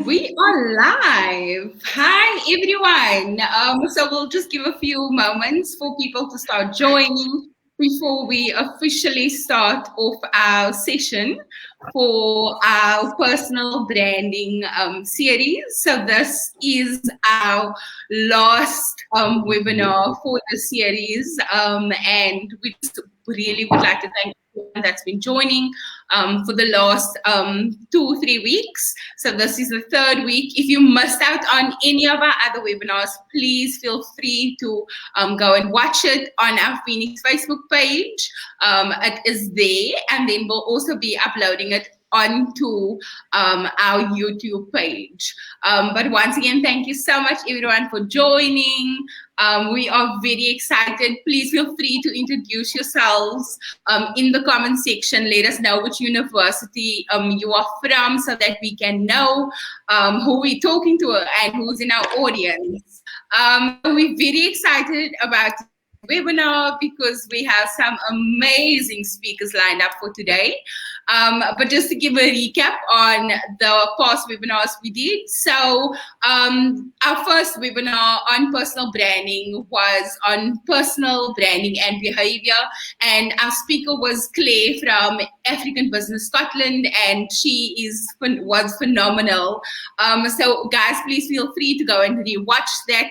And we are live. Hi, everyone. So we'll just give a few moments for people to start joining before we officially start off our session for our personal branding series. So this is our last webinar for the series, and we just really would like to thank everyone that's been joining for the last 2-3 weeks. So this is the third week. If you missed out on any of our other webinars, please feel free to go and watch it on our Feenix Facebook page. It is there, and then we'll also be uploading it onto our YouTube page. But once again, thank you so much, everyone, for joining. We are very excited. Please feel free to introduce yourselves in the comment section. Let us know which university you are from so that we can know who we're talking to and who's in our audience. We're very excited about the webinar because we have some amazing speakers lined up for today. But just to give a recap on the past webinars we did. So our first webinar on personal branding was on personal branding and behavior. And our speaker was Claire from African Business Scotland, and she was phenomenal. So guys, please feel free to go and rewatch that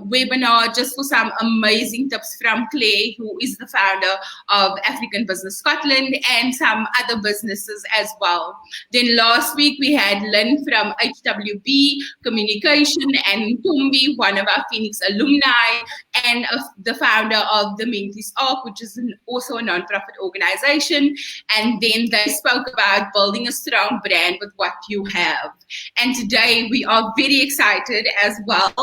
webinar just for some amazing tips from Claire, who is the founder of African Business Scotland, and some other businesses as well. Then last week we had Lynn from HWB Communication, and Tumbi, one of our Feenix alumni, and the founder of the Mentees Arc, which is also a non-profit organization. And then they spoke about building a strong brand with what you have. And today we are very excited as well.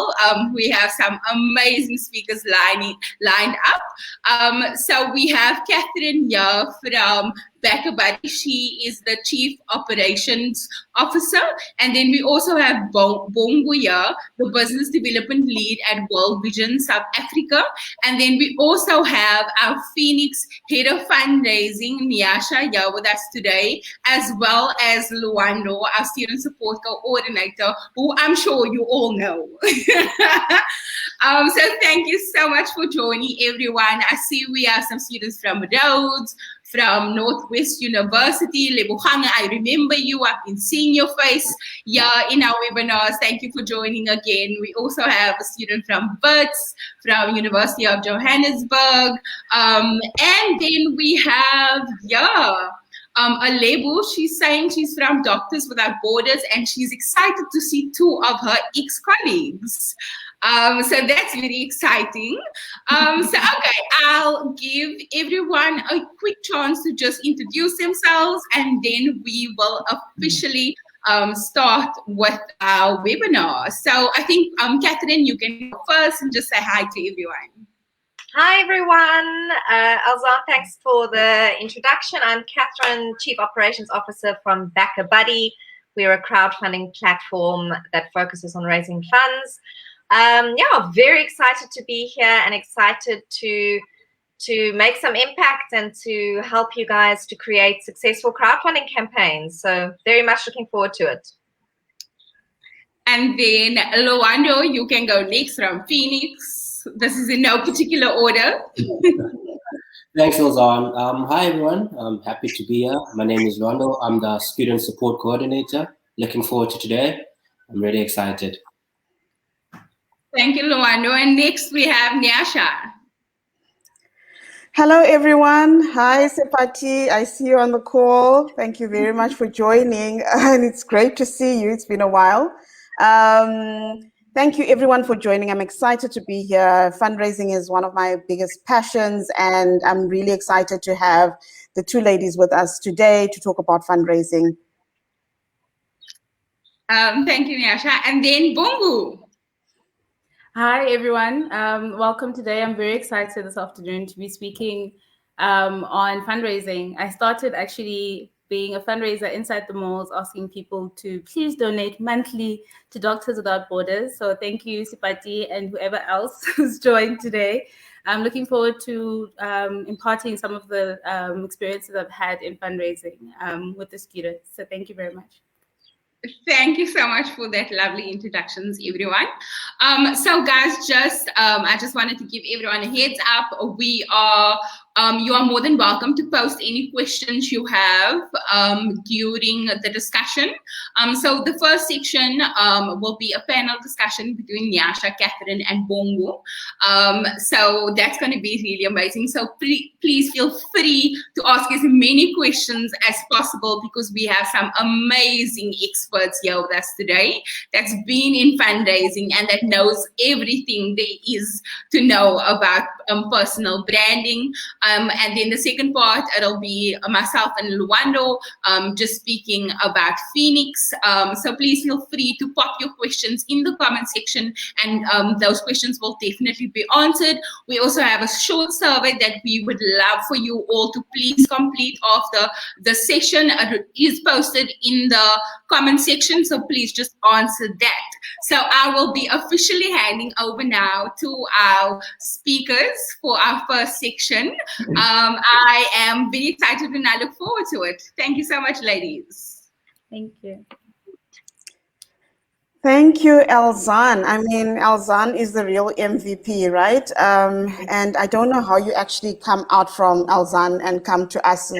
We have some amazing speakers lined up. So we have Catherine here from Backabuddy. She is the Chief Operations Officer. And then we also have Bongo here, the Business Development Lead at World Vision South Africa. And then we also have our Feenix Head of Fundraising, Nyasha, here with us today, as well as Lwando, our Student Support Coordinator, who I'm sure you all know. So thank you so much for joining, everyone. I see we have some students from Rhodes, from Northwest University, Lebogang. I remember you. I've been seeing your face here in our webinars. Thank you for joining again. We also have a student from Wits, from University of Johannesburg. And then we have, Alebu. She's saying she's from Doctors Without Borders, and she's excited to see 2 of her ex-colleagues. So that's very exciting. Okay, I'll give everyone a quick chance to just introduce themselves, and then we will officially start with our webinar. So I think, Catherine, you can go first and just say hi to everyone. Hi, everyone. Elzaan, thanks for the introduction. I'm Catherine, Chief Operations Officer from Backabuddy. We're a crowdfunding platform that focuses on raising funds. Very excited to be here and excited to make some impact and to help you guys to create successful crowdfunding campaigns. So very much looking forward to it. And then Lwando, you can go next from Feenix. This is in no particular order. Thanks, Elzaan. Hi, everyone. I'm happy to be here. My name is Lwando. I'm the Student Support Coordinator. Looking forward to today. I'm really excited. Thank you, Lwando. And next we have Nyasha. Hello, everyone. Hi, Sepati. I see you on the call. Thank you very much for joining. And it's great to see you. It's been a while. Thank you, everyone, for joining. I'm excited to be here. Fundraising is one of my biggest passions, and I'm really excited to have the 2 ladies with us today to talk about fundraising. Thank you, Nyasha. And then Bongo. Hi, everyone. Welcome today. I'm very excited this afternoon to be speaking on fundraising. I started actually being a fundraiser inside the malls, asking people to please donate monthly to Doctors Without Borders. So thank you, Sipati, and whoever else who's joined today. I'm looking forward to imparting some of the experiences I've had in fundraising with the students. So thank you very much. Thank you so much for that lovely introductions, everyone. So guys, I just wanted to give everyone a heads up. You are more than welcome to post any questions you have during the discussion. So the first section will be a panel discussion between Nyasha, Catherine, and Bongo. So that's going to be really amazing. So please feel free to ask as many questions as possible, because we have some amazing experts here with us today that's been in fundraising and that knows everything there is to know about personal branding. And then the second part, it'll be myself and Lwando just speaking about Feenix. So please feel free to pop your questions in the comment section, and those questions will definitely be answered. We also have a short survey that we would love for you all to please complete after the session. It is posted in the comment section, so please just answer that. So I will be officially handing over now to our speakers for our first section. I am very excited and I look forward to it. Thank you so much, ladies. Thank you. Thank you, Elzaan. I mean, Elzaan is the real MVP, right? And I don't know how you actually come out from Elzaan and come to us.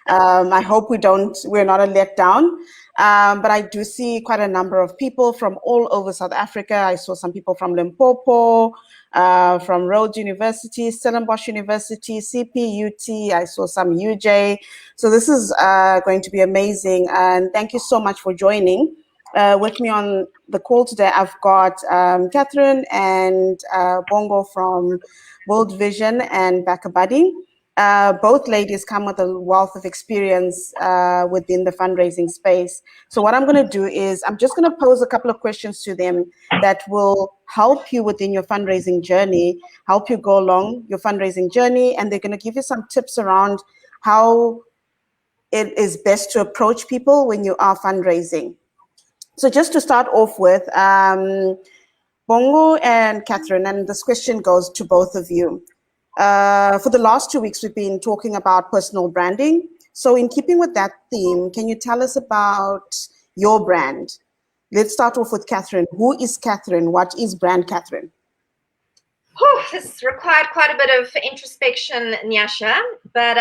I hope we're not a letdown. But I do see quite a number of people from all over South Africa. I saw some people from Limpopo, from Rhodes University, Stellenbosch University, CPUT. I saw some UJ. So this is going to be amazing. And thank you so much for joining. With me on the call today, I've got Catherine and Bongo from World Vision and Backabuddy. Both ladies come with a wealth of experience within the fundraising space. So what I'm going to do is I'm just going to pose a couple of questions to them that will help you within your fundraising journey, help you go along your fundraising journey, and they're going to give you some tips around how it is best to approach people when you are fundraising. So just to start off with, Bongo and Catherine, and this question goes to both of you. For the last 2 weeks, we've been talking about personal branding. So in keeping with that theme, can you tell us about your brand? Let's start off with Catherine. Who is Catherine? What is brand Catherine? This required quite a bit of introspection, Nyasha, but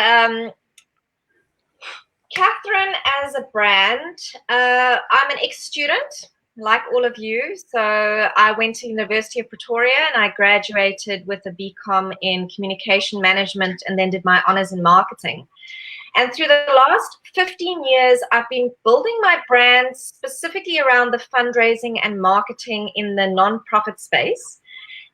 Catherine as a brand, I'm an ex-student, like all of you. So I went to University of Pretoria and I graduated with a BCom in communication management and then did my honors in marketing. And through the last 15 years, I've been building my brand specifically around the fundraising and marketing in the nonprofit space.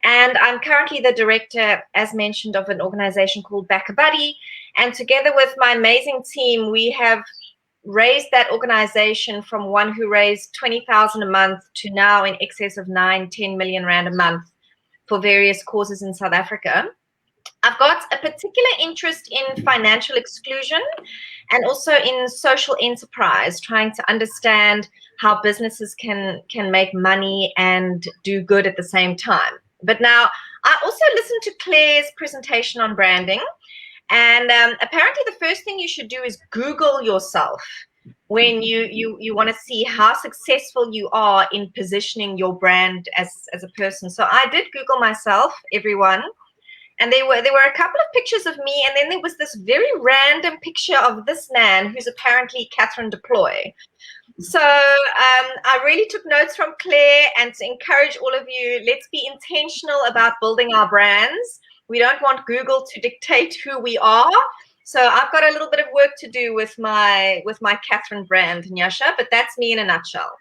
And I'm currently the director, as mentioned, of an organization called Backabuddy. And together with my amazing team, we have raised that organization from one who raised 20,000 a month to now in excess of 9-10 million rand a month for various causes in South Africa. I've got a particular interest in financial exclusion and also in social enterprise, trying to understand how businesses can make money and do good at the same time. But now I also listened to Claire's presentation on branding, and apparently the first thing you should do is Google yourself when you want to see how successful you are in positioning your brand as a person. So I did Google myself, everyone, and there were a couple of pictures of me, and then there was this very random picture of this man who's apparently Catherine de Plooy. So I really took notes from Claire, and to encourage all of you, let's be intentional about building our brands. We don't want Google to dictate who we are. So I've got a little bit of work to do with my Catherine brand, Nyasha, but that's me in a nutshell.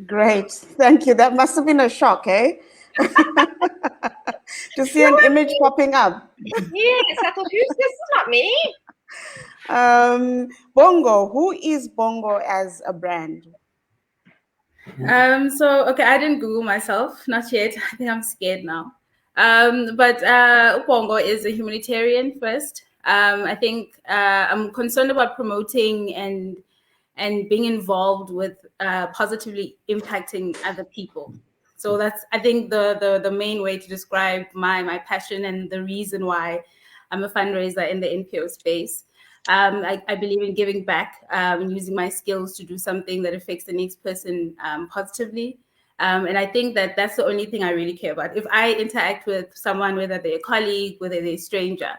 Great, thank you. That must have been a shock, eh? To see an image popping up. Yes, I thought, who's this? This is not me. Bongo, who is Bongo as a brand? Okay, I didn't Google myself, not yet. I think I'm scared now. But Bongo is a humanitarian first. I think I'm concerned about promoting and being involved with positively impacting other people. So that's, I think, the main way to describe my passion and the reason why I'm a fundraiser in the NPO space. I believe in giving back and using my skills to do something that affects the next person positively. And I think that that's the only thing I really care about. If I interact with someone, whether they're a colleague, whether they're a stranger,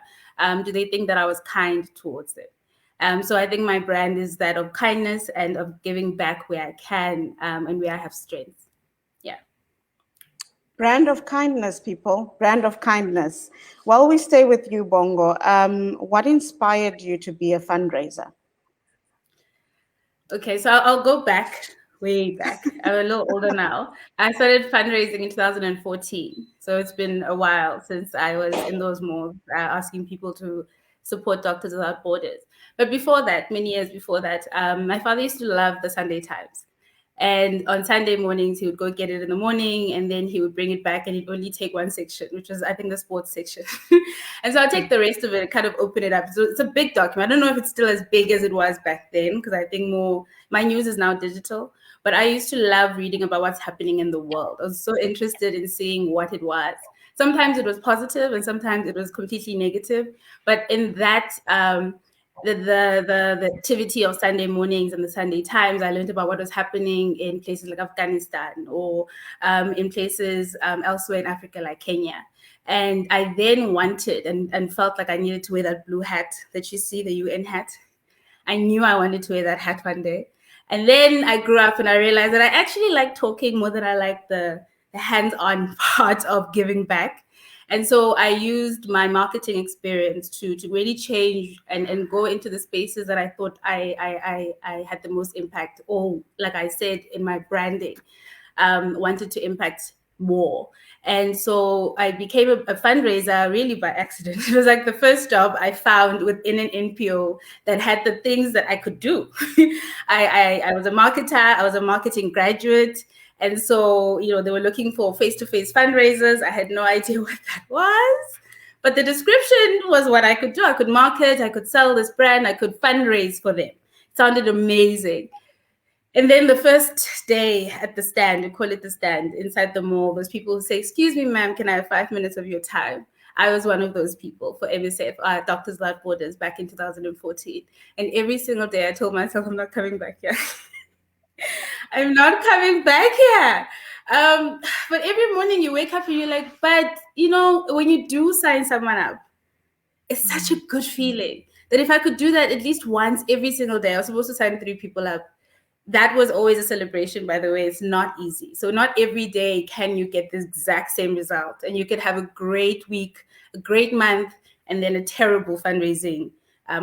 do they think that I was kind towards them? So I think my brand is that of kindness and of giving back where I can and where I have strength. Yeah. Brand of kindness, people. Brand of kindness. While we stay with you, Bongo, what inspired you to be a fundraiser? Okay, so I'll go back, way back. I'm a little older now. I started fundraising in 2014. So it's been a while since I was in those malls asking people to support Doctors Without Borders. But before that, many years before that, my father used to love the Sunday Times. And on Sunday mornings, he would go get it in the morning and then he would bring it back and he'd only take one section, which was, I think, the sports section. And so I'll take the rest of it and kind of open it up. So it's a big document. I don't know if it's still as big as it was back then, because I think my news is now digital. But I used to love reading about what's happening in the world. I was so interested in seeing what it was. Sometimes it was positive and sometimes it was completely negative. But in that, the activity of Sunday mornings and the Sunday Times, I learned about what was happening in places like Afghanistan or in places elsewhere in Africa like Kenya. And I then wanted and felt like I needed to wear that blue hat that you see, the UN hat. I knew I wanted to wear that hat one day. And then I grew up and I realized that I actually like talking more than I like the hands-on part of giving back. And so I used my marketing experience to really change and go into the spaces that I thought I had the most impact, or like I said, in my branding, wanted to impact more. And so I became a fundraiser really by accident. It was like the first job I found within an NPO that had the things that I could do. I was a marketer, I was a marketing graduate. And so, they were looking for face-to-face fundraisers. I had no idea what that was. But the description was what I could do. I could market, I could sell this brand, I could fundraise for them. It sounded amazing. And then the first day at the stand, we call it the stand, inside the mall, those people who say, "Excuse me, ma'am, can I have 5 minutes of your time?" I was one of those people for MSF, Doctors Without Borders, back in 2014. And every single day I told myself, I'm not coming back here. I'm not coming back here. But every morning you wake up and you're like, but when you do sign someone up, it's such a good feeling that if I could do that at least once every single day, I was supposed to sign 3 people up. That was always a celebration, by the way. It's not easy. So not every day can you get the exact same result. And you could have a great week, a great month, and then a terrible fundraising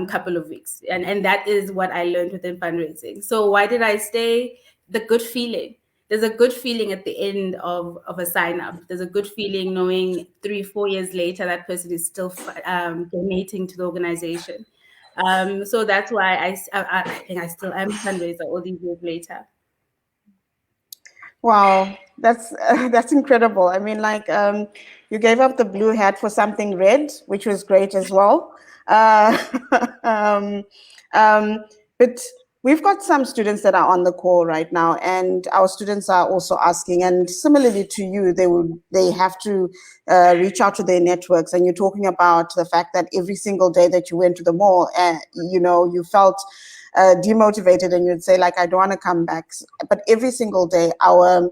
couple of weeks. And that is what I learned within fundraising. So why did I stay? The good feeling. There's a good feeling at the end of a sign up. There's a good feeling knowing 3-4 years later that person is still donating to the organization. So that's why I think I still am a fundraiser all these years later. Wow, that's incredible. I mean, you gave up the blue hat for something red, which was great as well. But we've got some students that are on the call right now, and our students are also asking, and similarly to you, they have to reach out to their networks. And you're talking about the fact that every single day that you went to the mall, you felt demotivated, and you'd say, like, I don't want to come back. But every single day, our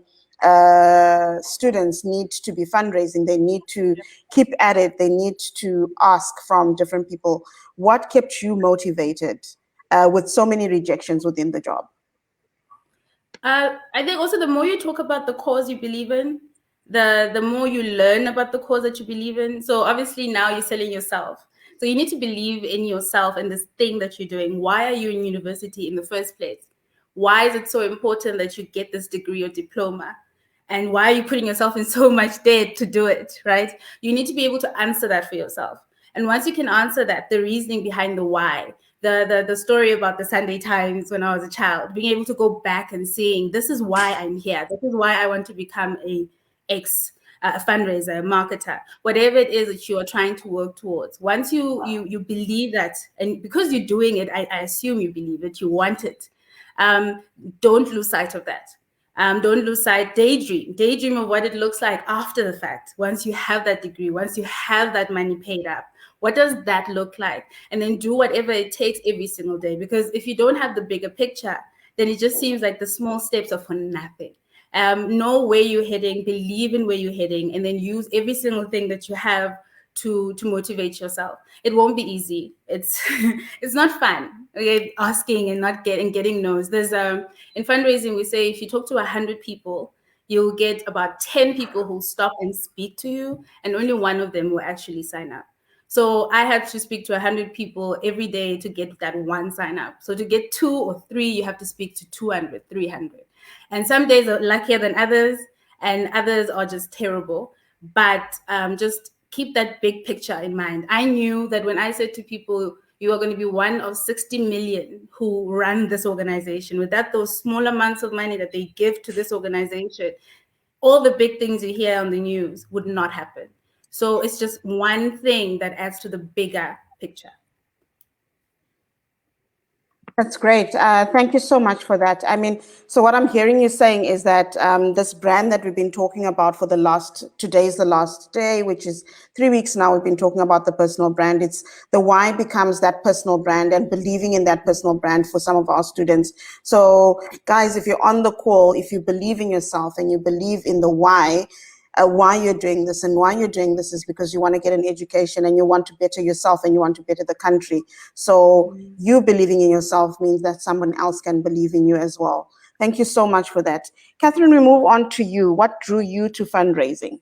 students need to be fundraising. They need to keep at it. They need to ask from different people. What kept you motivated with so many rejections within the job? I think also the more you talk about the cause you believe in, the more you learn about the cause that you believe in. So obviously now you're selling yourself. So you need to believe in yourself and this thing that you're doing. Why are you in university in the first place? Why is it so important that you get this degree or diploma? And why are you putting yourself in so much debt to do it, right? You need to be able to answer that for yourself. And once you can answer that, the reasoning behind the why, the story about the Sunday Times when I was a child, being able to go back and seeing, this is why I'm here. This is why I want to become a fundraiser, a marketer, whatever it is that you are trying to work towards. Once you believe that, and because you're doing it, I assume you believe it, you want it. Don't lose sight of that. Don't lose sight, daydream of what it looks like after the fact. Once you have that degree, once you have that money paid up, What does that look like? And then do whatever it takes every single day. Because if you don't have the bigger picture, then it just seems like the small steps are for nothing. Know where you're heading, believe in where you're heading, and then use every single thing that you have to motivate yourself. It won't be easy. It's it's not fun. Okay, asking and not getting no's. There's in fundraising we say if you talk to 100 people, you'll get about 10 people who'll stop and speak to you, and only one of them will actually sign up. So I have to speak to 100 people every day to get that one sign up. So to get 2 or 3, you have to speak to 200, 300. And some days are luckier than others, and others are just terrible. But just keep that big picture in mind. I knew that when I said to people, you are going to be one of 60 million who run this organization, without those small amounts of money that they give to this organization, all the big things you hear on the news would not happen. So it's just one thing that adds to the bigger picture. That's great. Thank you so much for that. I mean, so what I'm hearing you saying is that this brand that we've been talking about for today's the last day, which is 3 weeks now, we've been talking about the personal brand. It's the why becomes that personal brand and believing in that personal brand for some of our students. So guys, if you're on the call, if you believe in yourself and you believe in the why you're doing this, and why you're doing this is because you want to get an education and you want to better yourself and you want to better the country. So you believing in yourself means that someone else can believe in you as well. Thank you so much for that. Catherine, we move on to you. What drew you to fundraising?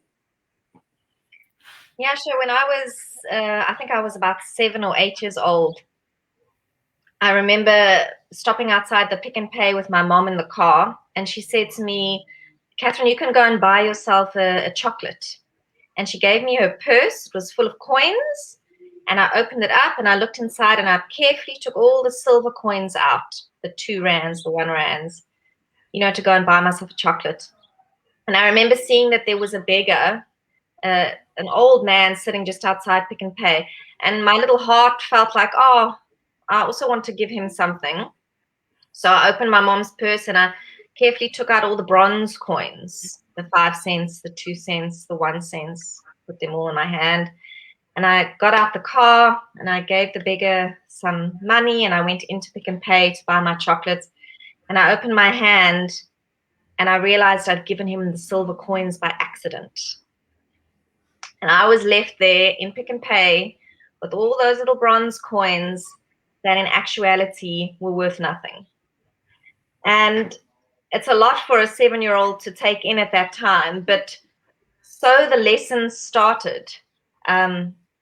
Yeah, sure. When I was, I think I was about 7 or 8 years old, I remember stopping outside the Pick and Pay with my mom in the car, and she said to me, Catherine, you can go and buy yourself a chocolate. And she gave me her purse. It was full of coins. And I opened it up and I looked inside and I carefully took all the silver coins out, the 2 rands, the 1 rands, to go and buy myself a chocolate. And I remember seeing that there was a beggar, an old man sitting just outside Pick and Pay. And my little heart felt like, oh, I also want to give him something. So I opened my mom's purse and I carefully took out all the bronze coins, the 5 cents, the 2 cents, the 1 cent, put them all in my hand. And I got out the car and I gave the beggar some money and I went into Pick and Pay to buy my chocolates. And I opened my hand and I realized I'd given him the silver coins by accident. And I was left there in Pick and Pay with all those little bronze coins that in actuality were worth nothing. And it's a lot for a 7-year-old to take in at that time, but so the lesson started.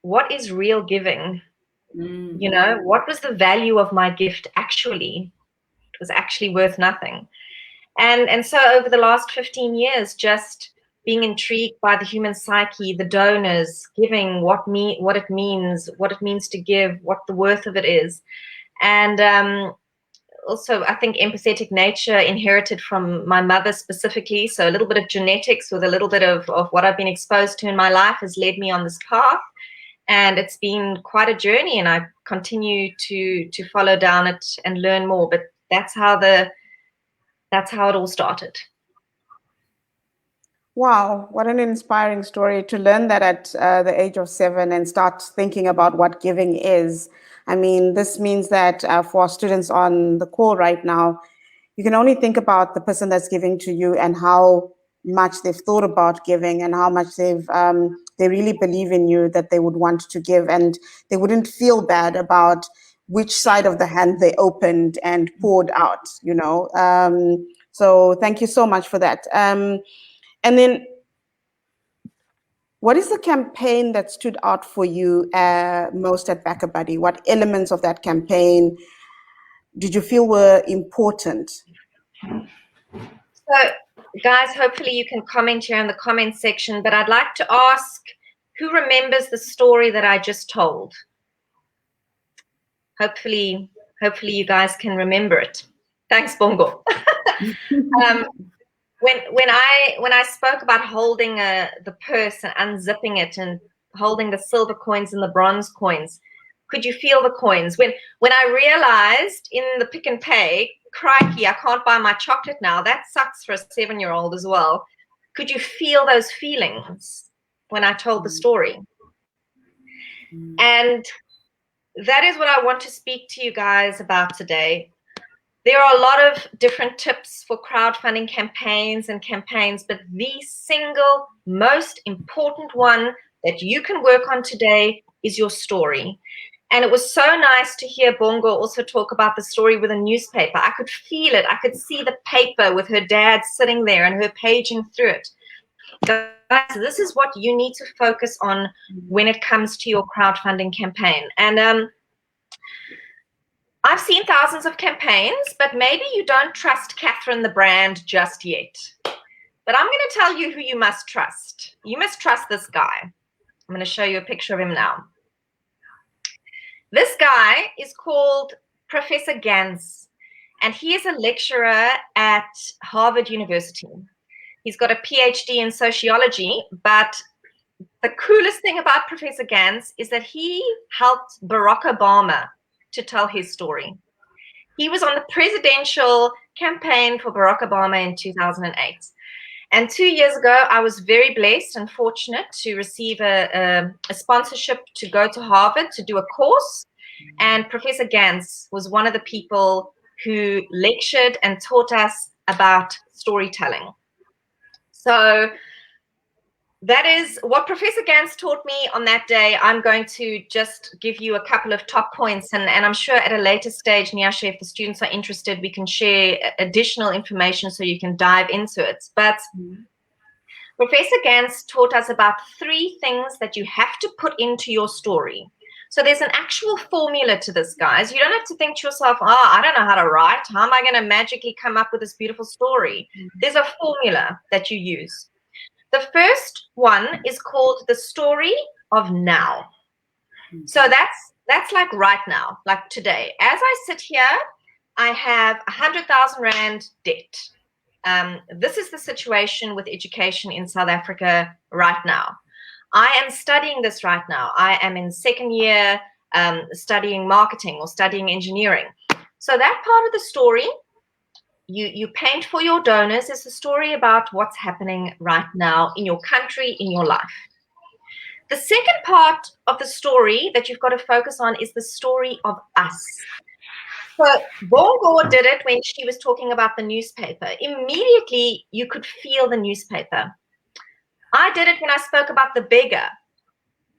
What is real giving? What was the value of my gift actually? It was actually worth nothing. And so over the last 15 years, just being intrigued by the human psyche, the donors, giving, what it means to give, what the worth of it is. And also, I think empathetic nature inherited from my mother specifically. So a little bit of genetics with a little bit of what I've been exposed to in my life has led me on this path. And it's been quite a journey, and I continue to follow down it and learn more. But that's how it all started. Wow, what an inspiring story to learn that at the age of 7 and start thinking about what giving is. I mean, this means that for our students on the call right now, you can only think about the person that's giving to you and how much they've thought about giving and how much they really believe in you, that they would want to give, and they wouldn't feel bad about which side of the hand they opened and poured out, So thank you so much for that. And then, what is the campaign that stood out for you most at Backabuddy? What elements of that campaign did you feel were important? So, guys, hopefully you can comment here in the comment section, but I'd like to ask, who remembers the story that I just told? Hopefully you guys can remember it. Thanks, Bongo. When I spoke about holding the purse and unzipping it and holding the silver coins and the bronze coins, could you feel the coins? When I realized in the Pick and Pay, crikey, I can't buy my chocolate now. That sucks for a 7-year-old as well. Could you feel those feelings when I told the story? And that is what I want to speak to you guys about today. There are a lot of different tips for crowdfunding campaigns, but the single most important one that you can work on today is your story. And it was so nice to hear Bongo also talk about the story with a newspaper. I could feel it. I could see the paper with her dad sitting there and her paging through it. Guys, this is what you need to focus on when it comes to your crowdfunding campaign. And I've seen thousands of campaigns, but maybe you don't trust Catherine the brand just yet. But I'm going to tell you who you must trust. You must trust this guy. I'm going to show you a picture of him now. This guy is called Professor Gans, and he is a lecturer at Harvard University. He's got a PhD in sociology, but the coolest thing about Professor Gans is that he helped Barack Obama to tell his story. He was on the presidential campaign for Barack Obama in 2008. And 2 years ago, I was very blessed and fortunate to receive a sponsorship to go to Harvard to do a course. And Professor Gans was one of the people who lectured and taught us about storytelling. So that is what Professor Gans taught me on that day. I'm going to just give you a couple of top points, and I'm sure at a later stage, Nyasha, if the students are interested, we can share additional information so you can dive into it. But Professor Gans taught us about 3 things that you have to put into your story. So there's an actual formula to this, guys. You don't have to think to yourself, oh, I don't know how to write. How am I going to magically come up with this beautiful story? There's a formula that you use. The first one is called the story of now. So that's like right now, like today. As I sit here, I have 100,000 Rand debt. This is the situation with education in South Africa right now. I am studying this right now. I am in 2nd year studying marketing or studying engineering. So that part of the story, you paint for your donors, is the story about what's happening right now in your country, in your life. The second part of the story that you've got to focus on is the story of us. So Bongo did it when she was talking about the newspaper. Immediately, you could feel the newspaper. I did it when I spoke about the beggar.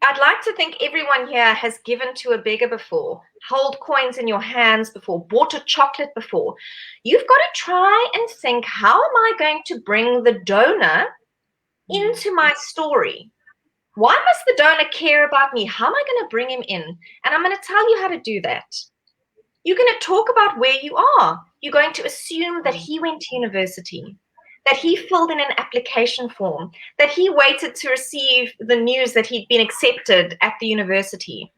I'd like to think everyone here has given to a beggar before, held coins in your hands before, bought a chocolate before. You've got to try and think, how am I going to bring the donor into my story? Why must the donor care about me? How am I going to bring him in? And I'm going to tell you how to do that. You're going to talk about where you are. You're going to assume that he went to university, that he filled in an application form, that he waited to receive the news that he'd been accepted at the university.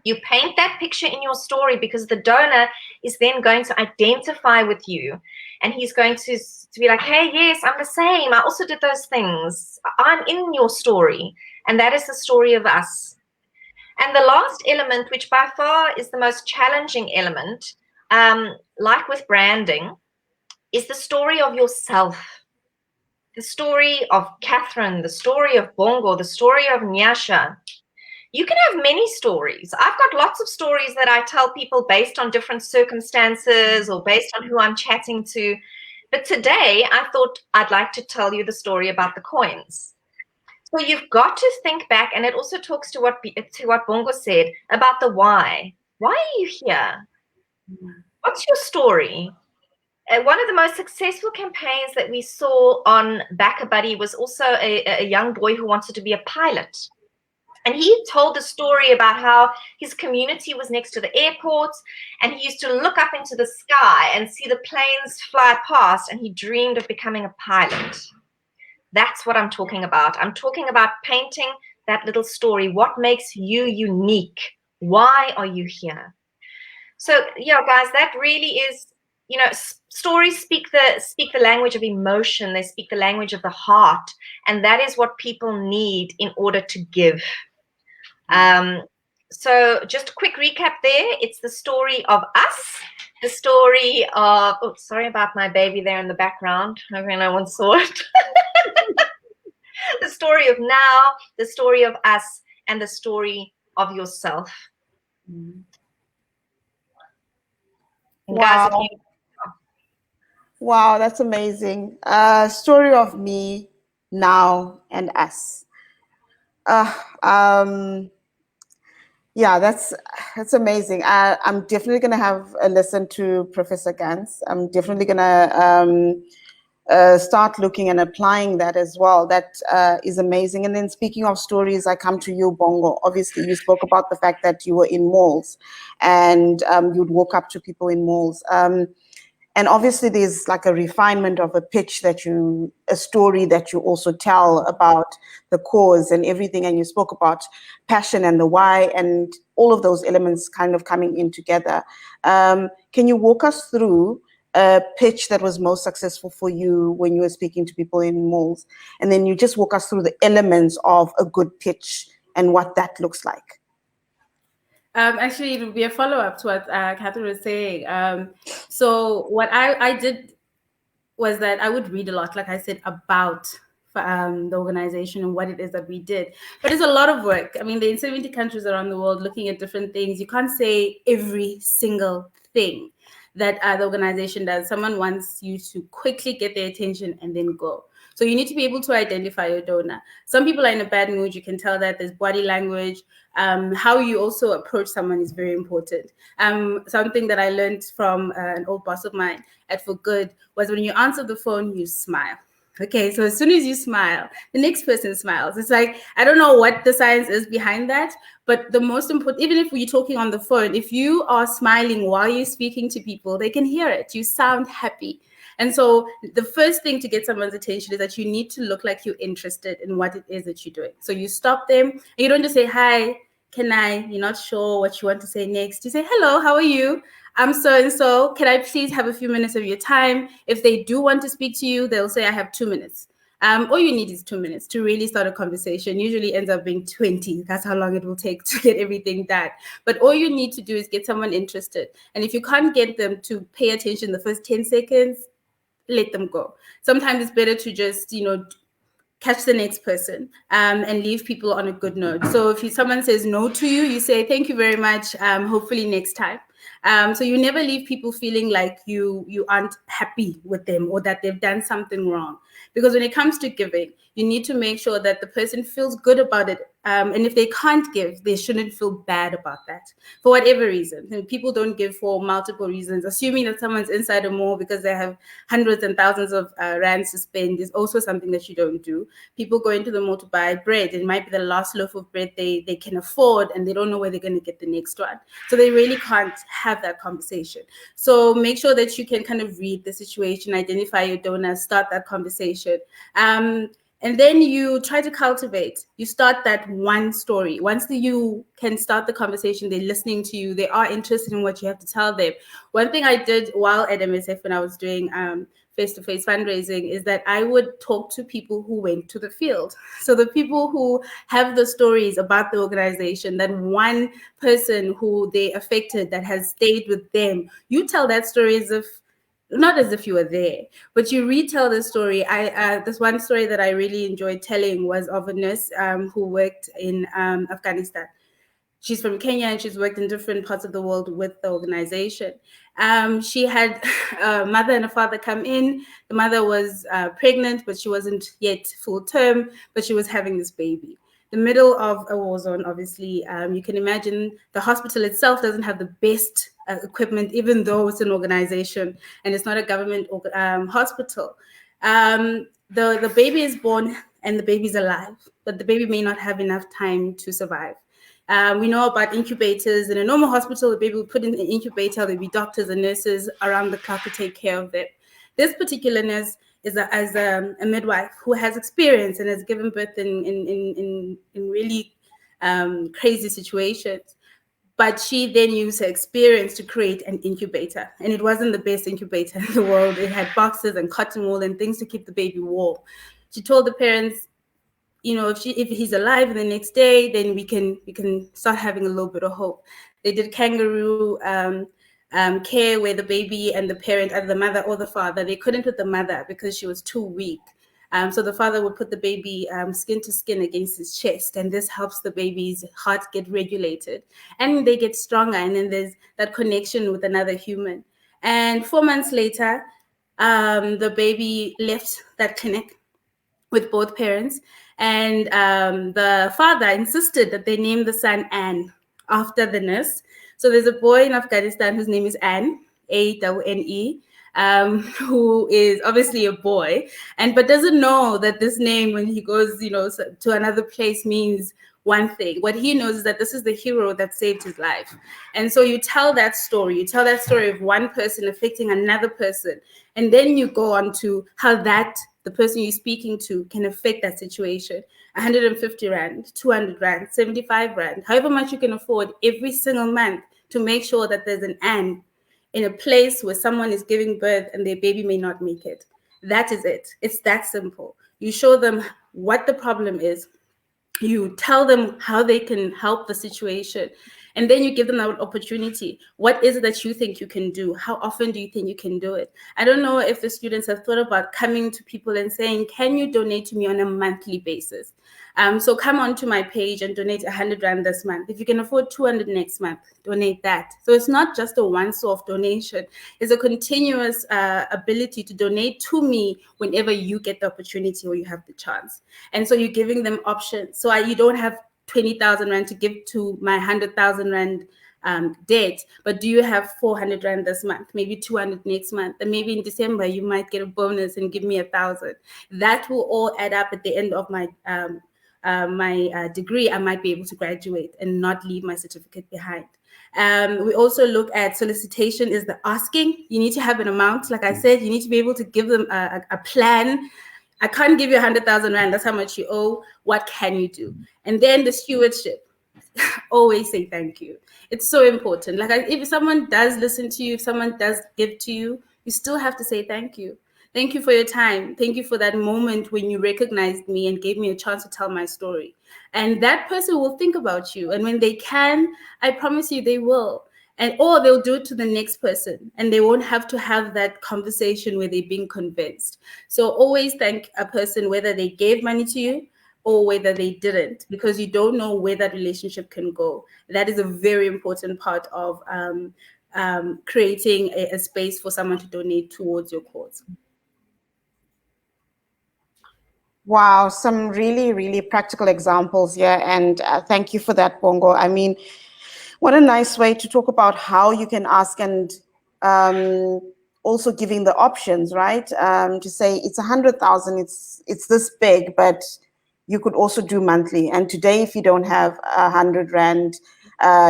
You paint that picture in your story because the donor is then going to identify with you. And he's going to be like, hey, yes, I'm the same. I also did those things. I'm in your story. And that is the story of us. And the last element, which by far is the most challenging element, like with branding, is the story of yourself. The story of Catherine, the story of Bongo, the story of Nyasha. You can have many stories. I've got lots of stories that I tell people based on different circumstances or based on who I'm chatting to. But today, I thought I'd like to tell you the story about the coins. So you've got to think back, and it also talks to what Bongo said about the why. Why are you here? What's your story? One of the most successful campaigns that we saw on Backabuddy was also a young boy who wanted to be a pilot. And he told the story about how his community was next to the airports, and he used to look up into the sky and see the planes fly past, and he dreamed of becoming a pilot. That's what I'm talking about. I'm talking about painting that little story. What makes you unique? Why are you here? So, yeah, guys, that really is, you know, stories speak the language of emotion. They speak the language of the heart. And that is what people need in order to give. So just a quick recap there. It's the story of us, the story of, oh, sorry about my baby there in the background. Hopefully no one saw it. The story of now, the story of us, and the story of yourself. And Wow. guys, if you Wow, that's amazing. Story of me, now, and us. Uh, um, yeah, that's amazing. I'm definitely gonna have a listen to Professor Gans. I'm definitely gonna start looking and applying that as well. That is amazing. And then speaking of stories, I come to you, Bongo. Obviously, you spoke about the fact that you were in malls and you'd walk up to people in malls. And obviously there's like a refinement of a pitch a story that you also tell about the cause and everything. And you spoke about passion and the why and all of those elements kind of coming in together. Can you walk us through a pitch that was most successful for you when you were speaking to people in malls? And then you just walk us through the elements of a good pitch and what that looks like. Actually, it would be a follow-up to what Catherine was saying. So what I did was that I would read a lot, like I said, about the organization and what it is that we did. But it's a lot of work. I mean, they're in 70 countries around the world looking at different things. You can't say every single thing that the organization does. Someone wants you to quickly get their attention and then go. So you need to be able to identify your donor. Some people are in a bad mood. You can tell that. There's body language. How you also approach someone is very important. Something that I learned from an old boss of mine at For Good was when you answer the phone, you smile. Okay, so as soon as you smile, the next person smiles. It's like, I don't know what the science is behind that, but the most important, even if you're talking on the phone, if you are smiling while you're speaking to people, they can hear it. You sound happy. And so the first thing to get someone's attention is that you need to look like you're interested in what it is that you're doing. So you stop them and you don't just say, hi, can I? You're not sure what you want to say next. You say, hello, how are you? I'm so-and-so. Can I please have a few minutes of your time? If they do want to speak to you, they'll say, I have 2 minutes. All you need is 2 minutes to really start a conversation. Usually ends up being 20. That's how long it will take to get everything done. But all you need to do is get someone interested. And if you can't get them to pay attention the first 10 seconds, let them go. Sometimes it's better to just, catch the next person and leave people on a good note. So if someone says no to you, you say, thank you very much. Hopefully next time. So you never leave people feeling like you aren't happy with them or that they've done something wrong. Because when it comes to giving, you need to make sure that the person feels good about it. And if they can't give, they shouldn't feel bad about that for whatever reason. And people don't give for multiple reasons. Assuming that someone's inside a mall because they have hundreds and thousands of rands to spend is also something that you don't do. People go into the mall to buy bread. It might be the last loaf of bread they can afford, and they don't know where they're going to get the next one. So they really can't have that conversation. So make sure that you can kind of read the situation, identify your donors, start that conversation. And then you try to cultivate. You start that one story. Once you can start the conversation, they're listening to you. They are interested in what you have to tell them. One thing I did while at MSF when I was doing face-to-face fundraising is that I would talk to people who went to the field. So the people who have the stories about the organization, that one person who they affected that has stayed with them, you tell that story not as if you were there, but you retell the story. This one story that I really enjoyed telling was of a nurse who worked in Afghanistan. She's from Kenya and she's worked in different parts of the world with the organization. She had a mother and a father come in. The mother was pregnant, but she wasn't yet full term, but she was having this baby. The middle of a war zone, obviously, you can imagine the hospital itself doesn't have the best equipment, even though it's an organization and it's not a government hospital. The baby is born and the baby's alive, but the baby may not have enough time to survive. We know about incubators. In a normal hospital, the baby will put in an incubator. There'll be doctors and nurses around the clock to take care of them. This particular nurse is a midwife who has experience and has given birth in really crazy situations. But she then used her experience to create an incubator. And it wasn't the best incubator in the world. It had boxes and cotton wool and things to keep the baby warm. She told the parents, if he's alive the next day, then we can start having a little bit of hope. They did kangaroo care where the baby and the parent, either the mother or the father, they couldn't put the mother because she was too weak. So the father would put the baby skin to skin against his chest, and this helps the baby's heart get regulated, and they get stronger, and then there's that connection with another human. And 4 months later, the baby left that clinic with both parents, and the father insisted that they name the son Anne after the nurse. So there's a boy in Afghanistan whose name is Anne, A-N-E, who is obviously a boy, but doesn't know that this name, when he goes, to another place, means one thing. What he knows is that this is the hero that saved his life. And so you tell that story. You tell that story of one person affecting another person, and then you go on to how the person you're speaking to can affect that situation. 150 Rand, 200 Rand, 75 Rand, however much you can afford every single month to make sure that there's an Anne in a place where someone is giving birth and their baby may not make it. That is it. It's that simple. You show them what the problem is. You tell them how they can help the situation. And then you give them that opportunity. What is it that you think you can do? How often do you think you can do it? I don't know if the students have thought about coming to people and saying, can you donate to me on a monthly basis? So come onto my page and donate 100 Rand this month. If you can afford 200 next month, donate that. So it's not just a once-off donation. It's a continuous ability to donate to me whenever you get the opportunity or you have the chance. And so you're giving them options. So you don't have 20,000 Rand to give to my 100,000 Rand debt, but do you have 400 Rand this month, maybe 200 next month, and maybe in December you might get a bonus and give me 1,000. That will all add up at the end of my degree. I might be able to graduate and not leave my certificate behind. We also look at solicitation is the asking. You need to have an amount. Like I said, you need to be able to give them a plan. I can't give you 100,000 Rand. That's how much you owe. What can you do? And then the stewardship. Always say thank you. It's so important. Like if someone does listen to you, if someone does give to you, you still have to say thank you. Thank you for your time. Thank you for that moment when you recognized me and gave me a chance to tell my story. And that person will think about you. And when they can, I promise you they will. Or they'll do it to the next person, and they won't have to have that conversation where they're being convinced. So always thank a person, whether they gave money to you or whether they didn't, because you don't know where that relationship can go. That is a very important part of creating a space for someone to donate towards your cause. Wow, some really, really practical examples here. And thank you for that, Bongo. I mean, what a nice way to talk about how you can ask, and also giving the options, right? To say it's 100,000, it's this big, but you could also do monthly. And today, if you don't have 100 Rand,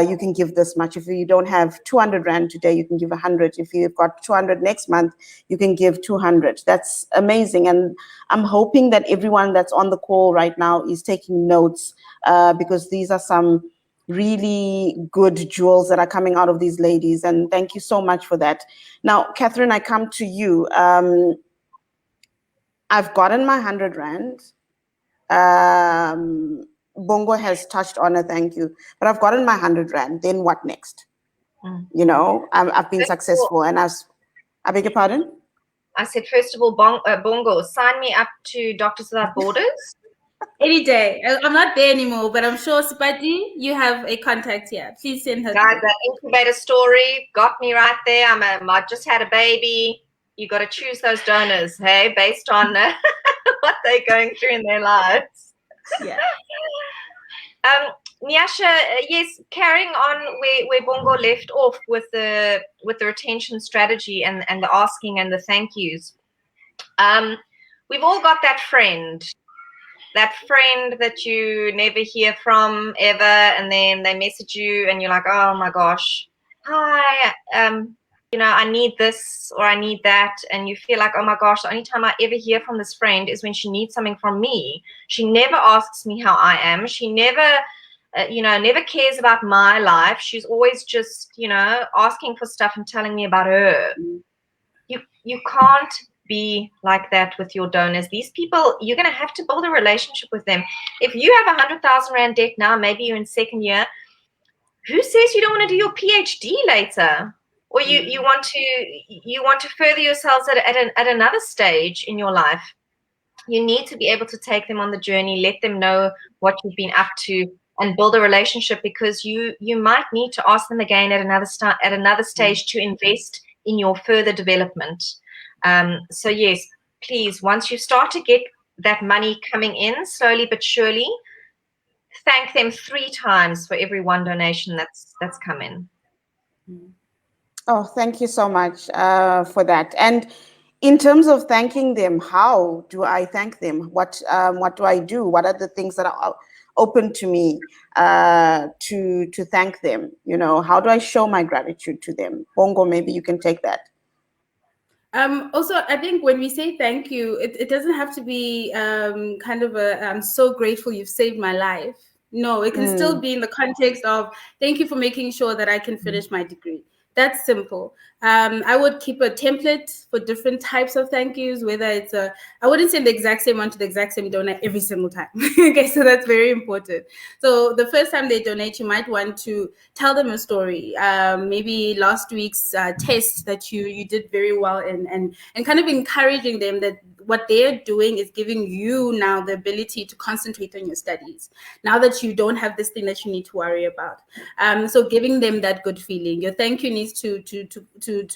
you can give this much. If you don't have 200 Rand today, you can give 100. If you've got 200 next month, you can give 200. That's amazing. And I'm hoping that everyone that's on the call right now is taking notes, because these are some really good jewels that are coming out of these ladies. And thank you so much for that. Now, Catherine, I come to you. I've gotten my 100 Rand. Bongo has touched on it, thank you. But I've gotten my 100 Rand. Then what next? You know, I've been successful, and I beg your pardon? I said, first of all, Bongo, sign me up to Doctors Without Borders. Any day. I'm not there anymore, but I'm sure, Spati, you have a contact here. Please send her. Guys, that incubator story got me right there. I just had a baby. You got to choose those donors, hey, based on what they're going through in their lives. Yeah. Nyasha, yes, carrying on where Bongo left off with the retention strategy and the asking and the thank yous. We've all got that friend that you never hear from ever, and then they message you and you're like, oh my gosh, hi, I need this or I need that, and you feel like, oh my gosh, the only time I ever hear from this friend is when she needs something from me. She never asks me how I am. She never never cares about my life. She's always just asking for stuff and telling me about her. You can't be like that with your donors. These people, you're going to have to build a relationship with them. If you have 100,000 Rand debt now, maybe you're in second year, who says you don't want to do your PhD later? Or you want to further yourselves at another stage in your life? You need to be able to take them on the journey, let them know what you've been up to, and build a relationship, because you might need to ask them again at another stage to invest in your further development. So yes, please, once you start to get that money coming in slowly but surely, thank them 3 times for every 1 donation that's come in. Oh, thank you so much for that. And in terms of thanking them, how do I thank them? What do I do? What are the things that are open to me to thank them? You know, how do I show my gratitude to them? Bongo, maybe you can take that. Also, I think when we say thank you, it doesn't have to be kind of a I'm so grateful you've saved my life. No, it can still be in the context of thank you for making sure that I can finish my degree. That's simple. I would keep a template for different types of thank yous, whether it's I wouldn't send the exact same one to the exact same donor every single time. Okay, so that's very important. So the first time they donate, you might want to tell them a story. Maybe last week's test that you did very well in, and kind of encouraging them that what they're doing is giving you now the ability to concentrate on your studies. Now that you don't have this thing that you need to worry about. So giving them that good feeling. Your thank you needs to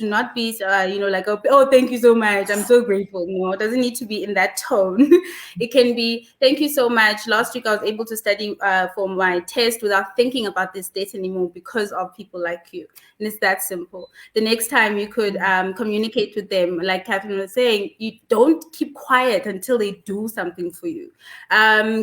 not be like, oh, thank you so much, I'm so grateful. No, it doesn't need to be in that tone. It can be, thank you so much, last week I was able to study for my test without thinking about this date anymore because of people like you. And it's that simple. The next time you could communicate with them, like Catherine was saying, you don't keep quiet until they do something for you.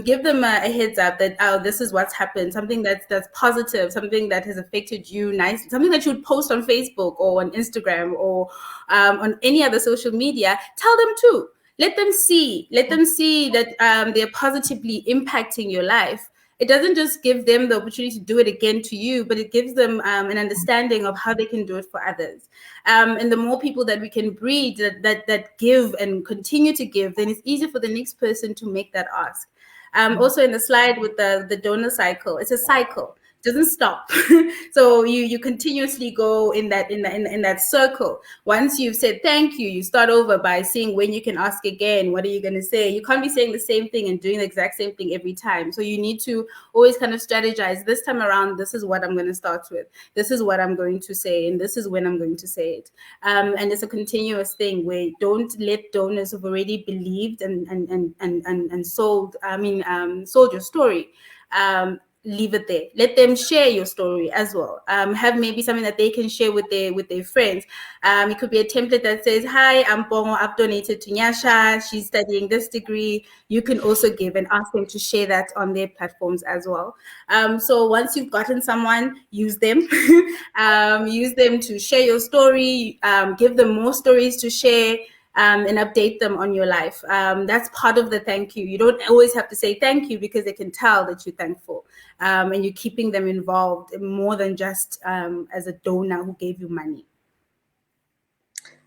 Give them a heads up that, oh, this is what's happened, something that's positive, something that has affected you, nice, something that you would post on Facebook or on Instagram or on any other social media. Tell them too. Let them see that they're positively impacting your life. It doesn't just give them the opportunity to do it again to you, but it gives them an understanding of how they can do it for others. And the more people that we can breed that give and continue to give, then it's easier for the next person to make that ask. Also in the slide with the donor cycle, it's a cycle. It doesn't stop. So you continuously go in that circle. Once you've said thank you, you start over by seeing when you can ask again. What are you going to say? You can't be saying the same thing and doing the exact same thing every time. So you need to always kind of strategize. This time around, this is what I'm going to start with. This is what I'm going to say, and this is when I'm going to say it. And it's a continuous thing where don't let donors who've already believed and sold. Sold your story. Leave it there. Let them share your story as well. Have maybe something that they can share with their friends. It could be a template that says, hi, I'm Bongo, I've donated to Nyasha, she's studying this degree. You can also give and ask them to share that on their platforms as well. So once you've gotten someone, use them. Use them to share your story, give them more stories to share. And update them on your life. That's part of the thank you. You don't always have to say thank you because they can tell that you're thankful. And you're keeping them involved more than just as a donor who gave you money.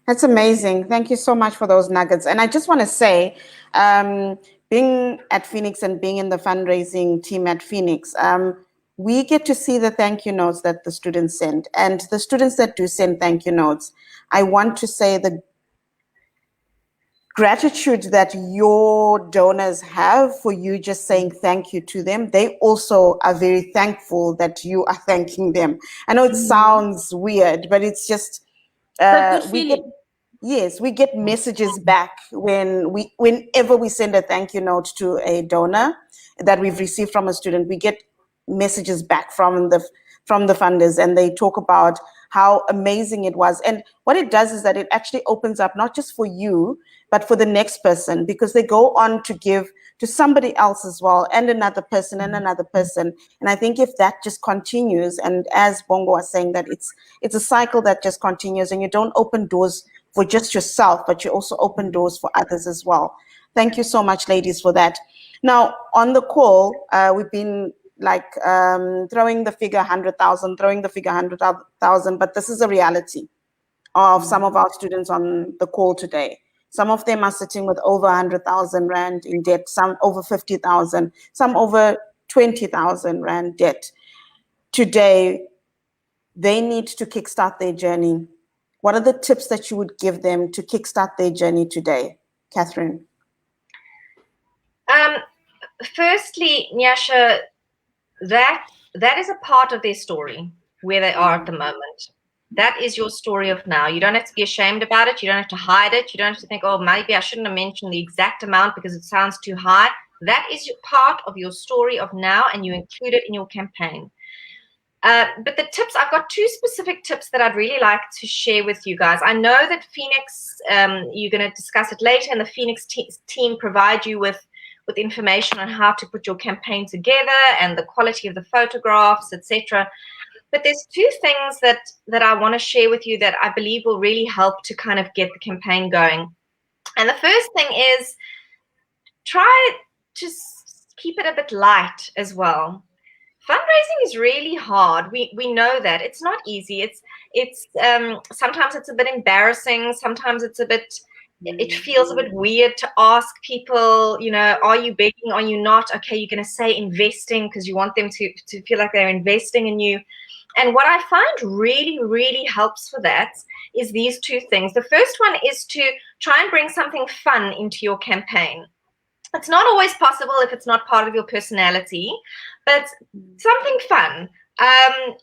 That's amazing. Thank you so much for those nuggets. And I just want to say, being at Feenix and being in the fundraising team at Feenix, we get to see the thank you notes that the students send. And the students that do send thank you notes, I want to say the gratitude that your donors have for you just saying thank you to them. They also are very thankful that you are thanking them. I know it sounds weird, but it's just we get messages back whenever we send a thank you note to a donor that we've received from a student. We get messages back from the funders, and they talk about how amazing it was. And what it does is that it actually opens up not just for you, but for the next person, because they go on to give to somebody else as well, and another person and another person. And I think if that just continues, and as Bongo was saying, that it's a cycle that just continues, and you don't open doors for just yourself, but you also open doors for others as well. Thank you so much, ladies, for that. Now, on the call, we've been throwing the figure 100,000, but this is a reality of some of our students on the call today. Some of them are sitting with over 100,000 Rand in debt, some over 50,000, some over 20,000 Rand debt. Today, they need to kickstart their journey. What are the tips that you would give them to kickstart their journey today, Catherine? Firstly, Nyasha, that is a part of their story where they are at the moment. That is your story of now. You don't have to be ashamed about it. You don't have to hide it. You don't have to think, oh, maybe I shouldn't have mentioned the exact amount because it sounds too high. That is part of your story of now, and you include it in your campaign. But the tips, I've got 2 specific tips that I'd really like to share with you guys. I know that Feenix, you're going to discuss it later, and the Feenix team provide you with information on how to put your campaign together and the quality of the photographs, etc. But there's 2 things that I want to share with you that I believe will really help to kind of get the campaign going. And the first thing is try to keep it a bit light as well. Fundraising is really hard. We know that it's not easy. It's sometimes it's a bit embarrassing. Sometimes it feels a bit weird to ask people, you know, are you begging? Are you not? Okay, you're going to say investing because you want them to feel like they're investing in you. And what I find really, really helps for that is these 2 things. The first one is to try and bring something fun into your campaign. It's not always possible if it's not part of your personality, but something fun.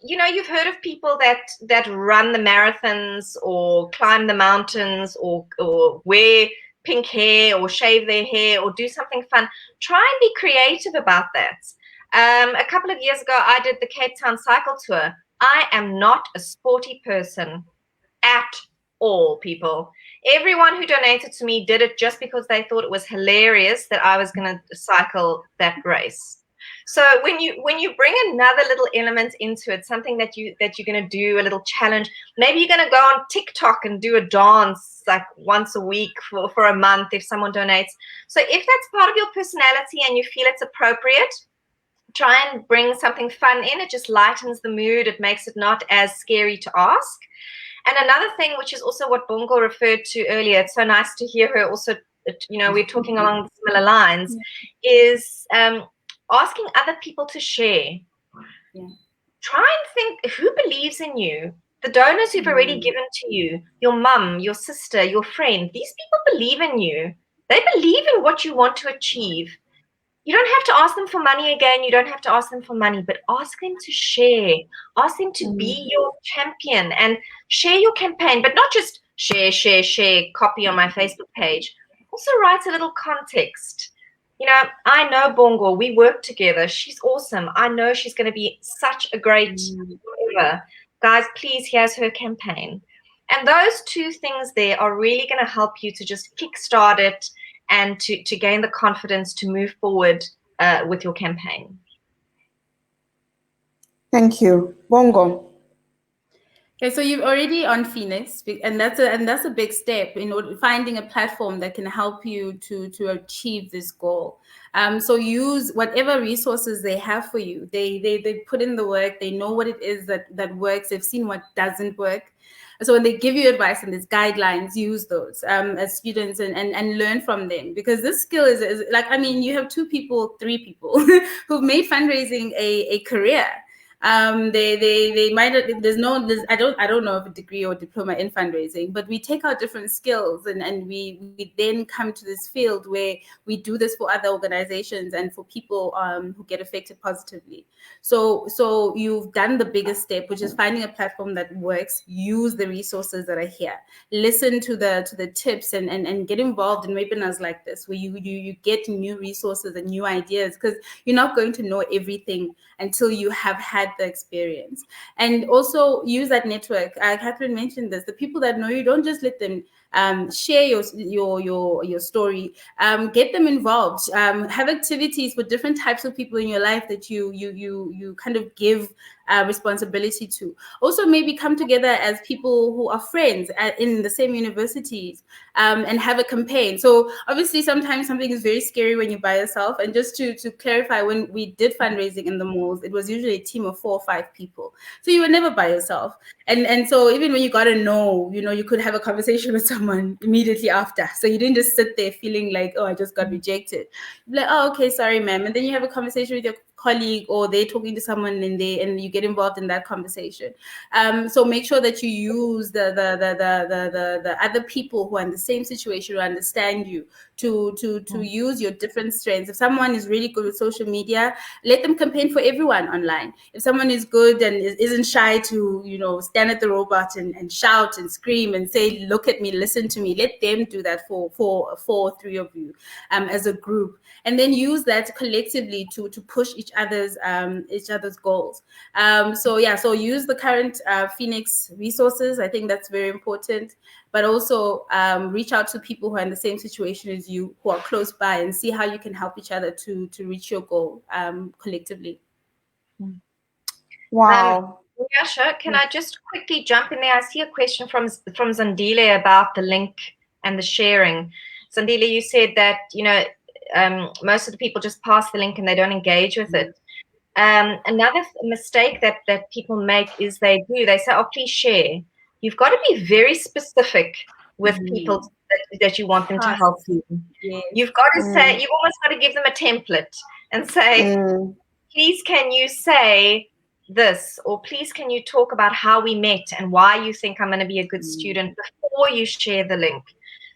You know, you've heard of people that run the marathons or climb the mountains or wear pink hair or shave their hair or do something fun. Try and be creative about that. A couple of years ago, I did the Cape Town cycle tour. I am not a sporty person at all, people. Everyone who donated to me did it just because they thought it was hilarious that I was going to cycle that race. So when you bring another little element into it, something that you're going to do, a little challenge, maybe you're going to go on TikTok and do a dance like once a week for a month if someone donates. So if that's part of your personality and you feel it's appropriate, try and bring something fun in. It just lightens the mood. It makes it not as scary to ask. And another thing, which is also what Bongo referred to earlier, it's so nice to hear her also, you know, we're talking along similar lines, is asking other people to share. Yeah. Try and think, who believes in you? The donors who've already given to you, your mum, your sister, your friend, these people believe in you. They believe in what you want to achieve. You don't have to ask them for money again. You don't have to ask them for money, but ask them to share. Ask them to be your champion and share your campaign, but not just share, copy on my Facebook page. Also write a little context. You know, I know Bongo. We work together. She's awesome. I know she's going to be such a great whatever. Guys, please, here's her campaign. And those 2 things there are really going to help you to just kickstart it and to gain the confidence to move forward with your campaign. Thank you. Bongo. Okay, so you're already on Feenix, and that's a big step in order finding a platform that can help you to achieve this goal. So use whatever resources they have for you. They put in the work. They know what it is that works. They've seen what doesn't work. So when they give you advice and there's guidelines, use those as students and learn from them, because this skill is like, I mean, you have 3 people who've made fundraising a career. They might, I don't know of a degree or diploma in fundraising, but we take our different skills and we then come to this field where we do this for other organizations and for people who get affected positively. So you've done the biggest step, which is finding a platform that works. Use the resources that are here. Listen to the tips and get involved in webinars like this, where you get new resources and new ideas, because you're not going to know everything until you have had the experience. And also use that network. Catherine mentioned this. The people that know you, don't just let them share your story. Get them involved. Have activities for different types of people in your life that you kind of give responsibility to. Also, maybe come together as people who are friends in the same universities and have a campaign. So obviously, sometimes something is very scary when you're by yourself. And just to clarify, when we did fundraising in the malls, it was usually a team of 4 or 5 people. So you were never by yourself. And so even when you got to know, you could have a conversation with someone immediately after. So you didn't just sit there feeling like, oh, I just got rejected. You're like, oh, okay, sorry, ma'am. And then you have a conversation with your colleague, or they're talking to someone and you get involved in that conversation. So make sure that you use the other people who are in the same situation, who understand you, to use your different strengths. If someone is really good with social media, let them campaign for everyone online. If someone is good and isn't shy to, stand at the robot and shout and scream and say, look at me, listen to me, let them do that for three of you as a group, and then use that collectively to push each other's goals. So use the current Feenix resources. I think that's very important, but also reach out to people who are in the same situation as you, who are close by, and see how you can help each other to reach your goal collectively. Wow. Nyasha, can I just quickly jump in there? I see a question from Zandile about the link and the sharing. Zandile, you said that, most of the people just pass the link and they don't engage with it. Another mistake that people make is they say, oh, please share. You've got to be very specific with people that you want them to help you. Yes. You've got to say, you've almost got to give them a template and say, please, can you say this, or please, can you talk about how we met and why you think I'm going to be a good student before you share the link.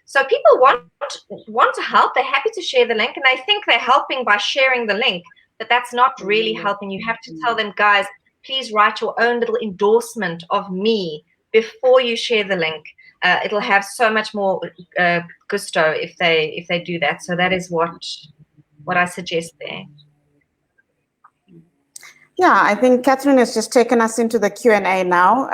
So people want to help. They're happy to share the link, and they think they're helping by sharing the link, but that's not really helping. You have to tell them, guys, please write your own little endorsement of me before you share the link. It'll have so much more gusto if they do that. So that is what I suggest there. Yeah, I think Catherine has just taken us into the Q&A now.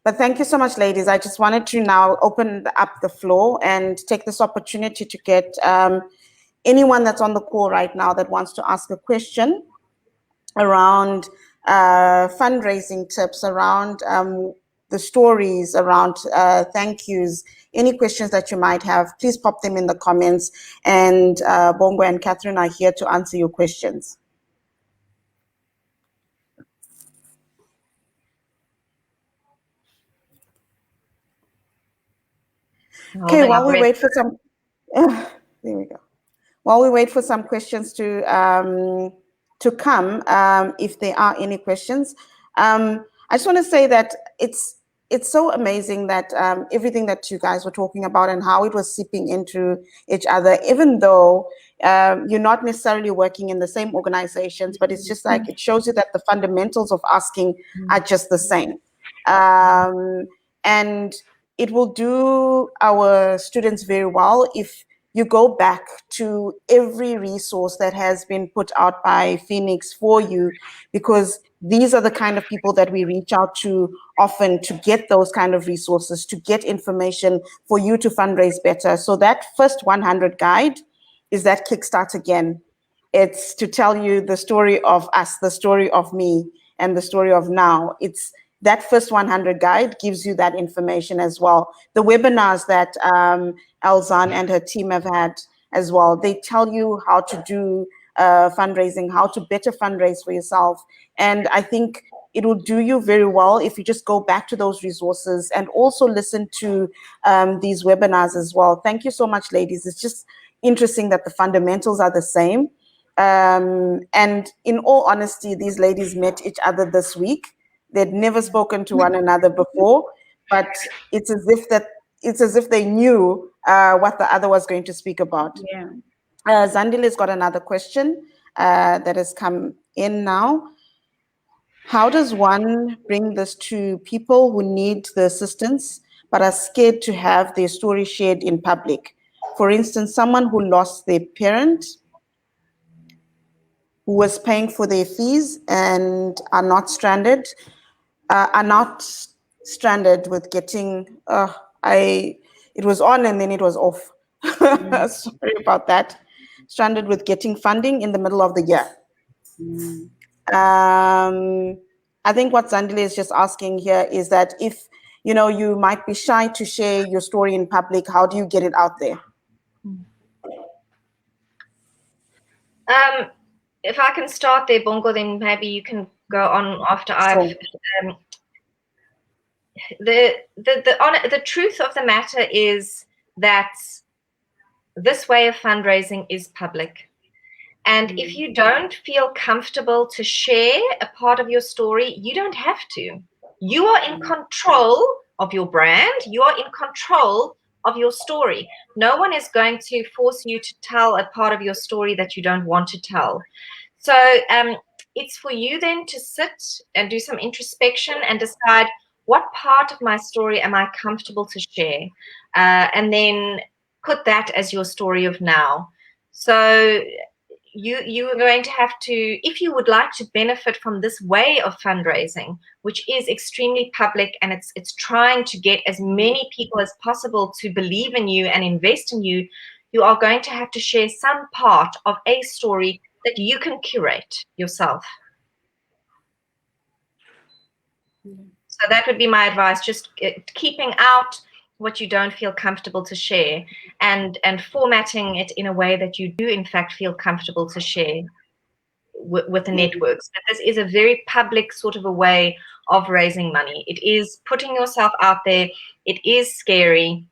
But thank you so much, ladies. I just wanted to now open up the floor and take this opportunity to get anyone that's on the call right now that wants to ask a question around fundraising tips, around the stories, around thank yous, any questions that you might have, please pop them in the comments, and Bongo and Catherine are here to answer your questions. Okay, while we wait for some, there we go. While we wait for some questions to come, if there are any questions, I just want to say that it's so amazing that everything that you guys were talking about and how it was seeping into each other, even though you're not necessarily working in the same organizations, but it's just like, it shows you that the fundamentals of asking are just the same. And it will do our students very well if you go back to every resource that has been put out by Feenix for you, because these are the kind of people that we reach out to often to get those kind of resources, to get information for you to fundraise better. So that first 100 guide is that kickstart again. It's to tell you the story of us, the story of me, and the story of now. It's that first 100 guide gives you that information as well. The webinars that Elzaan and her team have had as well, they tell you how to do fundraising, how to better fundraise for yourself. And I think it will do you very well if you just go back to those resources and also listen to these webinars as well. Thank you so much, ladies. It's just interesting that the fundamentals are the same. And in all honesty, these ladies met each other this week. They'd never spoken to one another before, but it's as if they knew what the other was going to speak about. Yeah. Zandile's got another question that has come in now. How does one bring this to people who need the assistance but are scared to have their story shared in public? For instance, someone who lost their parent, who was paying for their fees and are not stranded with getting, it was on and then it was off. Sorry about that. Stranded with getting funding in the middle of the year. I think what Zandile is just asking here is that if, you might be shy to share your story in public, how do you get it out there? If I can start there, Bongo, then maybe you can go on after I've... The truth of the matter is that this way of fundraising is public. And if you don't feel comfortable to share a part of your story, you don't have to. You are in control of your brand. You are in control of your story. No one is going to force you to tell a part of your story that you don't want to tell. So it's for you then to sit and do some introspection and decide, what part of my story am I comfortable to share? And then put that as your story of now. So you are going to have to, if you would like to benefit from this way of fundraising, which is extremely public, and it's trying to get as many people as possible to believe in you and invest in you, you are going to have to share some part of a story that you can curate yourself. So that would be my advice, just keeping out what you don't feel comfortable to share, and formatting it in a way that you do in fact feel comfortable to share with the networks. But this is a very public sort of a way of raising money. It is putting yourself out there. It is scary.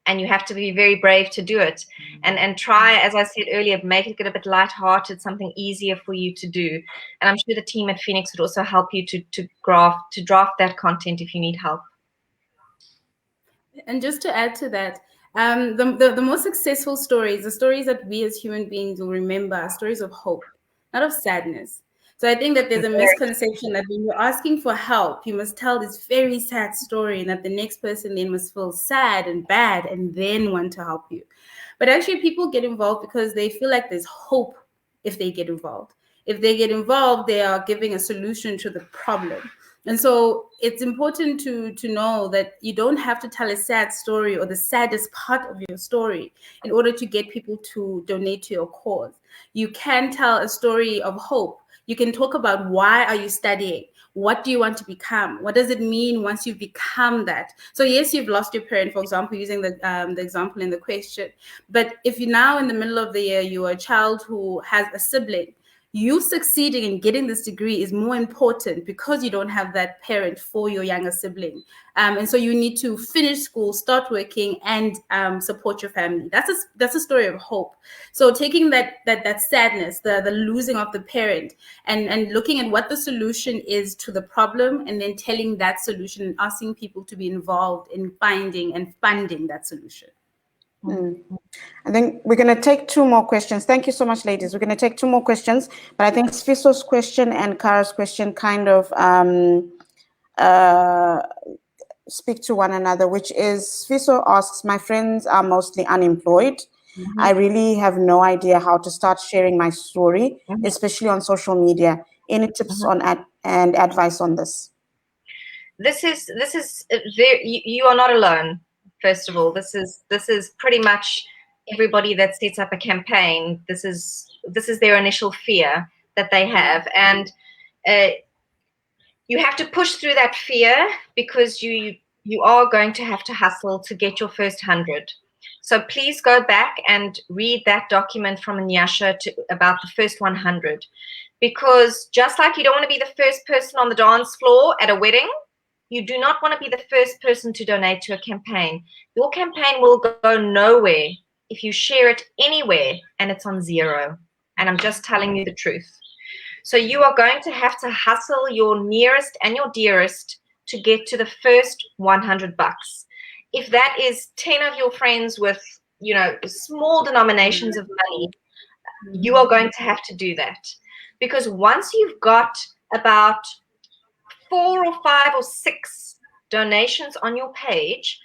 And you have to be very brave to do it, and try, as I said earlier, make it a bit lighthearted, something easier for you to do. And I'm sure the team at Feenix would also help you to draft that content if you need help. And just to add to that, the most successful stories, the stories that we as human beings will remember, are stories of hope, not of sadness. So I think that there's a misconception that when you're asking for help, you must tell this very sad story, and that the next person then must feel sad and bad and then want to help you. But actually, people get involved because they feel like there's hope if they get involved. If they get involved, they are giving a solution to the problem. And so it's important to know that you don't have to tell a sad story or the saddest part of your story in order to get people to donate to your cause. You can tell a story of hope. You can talk about, why are you studying? What do you want to become? What does it mean once you become that? So yes, you've lost your parent, for example, using the example in the question. But if you're now in the middle of the year, you're a child who has a sibling, you succeeding in getting this degree is more important because you don't have that parent for your younger sibling. And so you need to finish school, start working, and support your family. That's a story of hope. So taking that sadness, the losing of the parent, and looking at what the solution is to the problem, and then telling that solution and asking people to be involved in finding and funding that solution. I think we're going to take 2 more questions. Thank you so much, ladies. We're going to take 2 more questions, but I think Sfiso's question and Kara's question kind of speak to one another, which is, Sfiso asks, my friends are mostly unemployed. I really have no idea how to start sharing my story, especially on social media. Any tips on and advice on this? This is very, you are not alone. First of all, this is pretty much everybody that sets up a campaign. This is their initial fear that they have, and you have to push through that fear, because you are going to have to hustle to get your first 100. So please go back and read that document from Nyasha about the first 100, because just like you don't want to be the first person on the dance floor at a wedding, you do not want to be the first person to donate to a campaign. Your campaign will go nowhere if you share it anywhere and it's on 0. And I'm just telling you the truth. So you are going to have to hustle your nearest and your dearest to get to the first $100. If that is 10 of your friends with, small denominations of money, you are going to have to do that. Because once you've got about 4 or 5 or 6 donations on your page,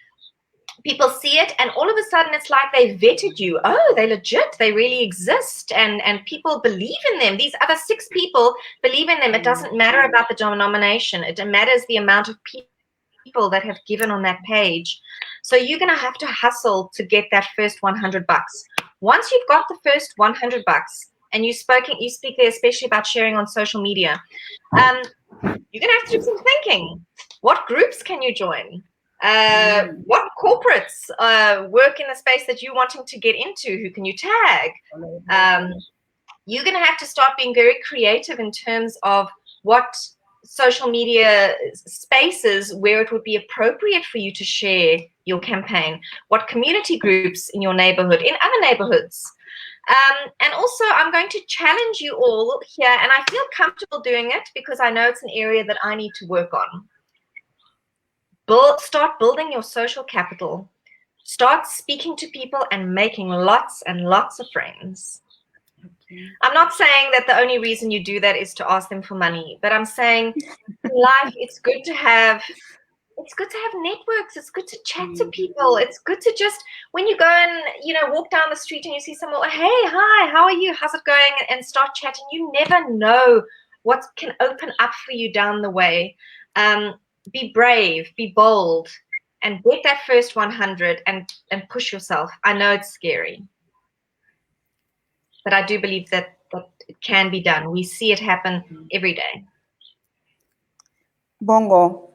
people see it, and all of a sudden it's like they vetted you. Oh, they're legit, they really exist, and people believe in them. These other 6 people believe in them. It doesn't matter about the denomination, it matters the amount of people that have given on that page. So you're going to have to hustle to get that first $100. Once you've got the first $100, and you speak there especially about sharing on social media, you're going to have to do some thinking. What groups can you join? What corporates work in the space that you're wanting to get into? Who can you tag? You're going to have to start being very creative in terms of what social media spaces where it would be appropriate for you to share your campaign, what community groups in your neighborhood, in other neighborhoods. And also, I'm going to challenge you all here, and I feel comfortable doing it because I know it's an area that I need to work on. Start building your social capital. Start speaking to people and making lots and lots of friends. Okay. I'm not saying that the only reason you do that is to ask them for money, but I'm saying in life, it's good to have networks. It's good to chat to people. It's good to just, when you go and, walk down the street and you see someone, hey, hi, how are you? How's it going? And start chatting. You never know what can open up for you down the way. Be brave, be bold, and get that first 100 and push yourself. I know it's scary, but I do believe that it can be done. We see it happen every day. Bongo,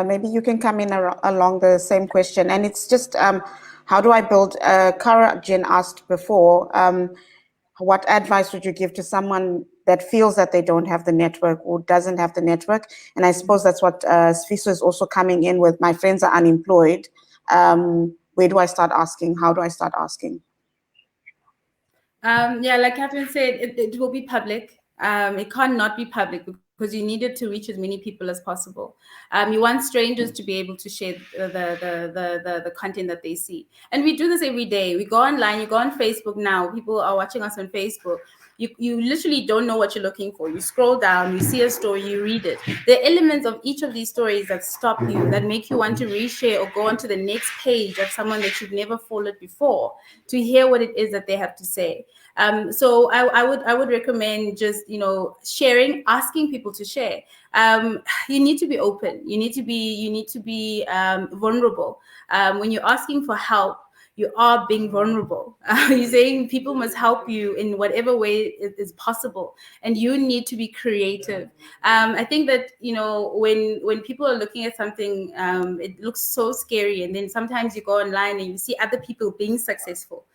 maybe you can come in along the same question. And it's just, how do I build, Kara Jen asked before, what advice would you give to someone that feels that they don't have the network or doesn't have the network? And I suppose that's what Sfiso is also coming in with. My friends are unemployed. Where do I start asking? How do I start asking? Yeah, like Catherine said, it will be public. It can't not be public because you need it to reach as many people as possible. You want strangers to be able to share the content that they see. And we do this every day. We go online, you go on Facebook now, people are watching us on Facebook. You literally don't know what you're looking for. You scroll down, you see a story, you read it. There are elements of each of these stories that stop you, that make you want to reshare or go on to the next page of someone that you've never followed before to hear what it is that they have to say. So I would recommend just, sharing, asking people to share. You need to be open. You need to be vulnerable. When you're asking for help, you are being vulnerable. You're saying people must help you in whatever way is possible, and you need to be creative. I think that when people are looking at something, it looks so scary, and then sometimes you go online and you see other people being successful,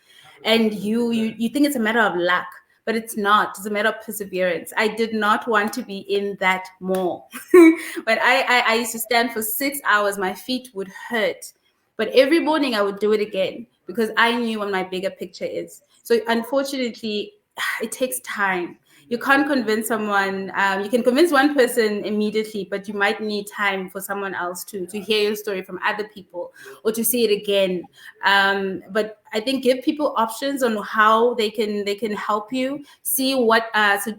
and you think it's a matter of luck. But it's not. It's a matter of perseverance. I did not want to be in that mall. When I used to stand for 6 hours, my feet would hurt. But every morning I would do it again because I knew what my bigger picture is. So unfortunately, it takes time. You can't convince someone. You can convince one person immediately, but you might need time for someone else to hear your story from other people or to see it again. But I think give people options on how they can help you. See what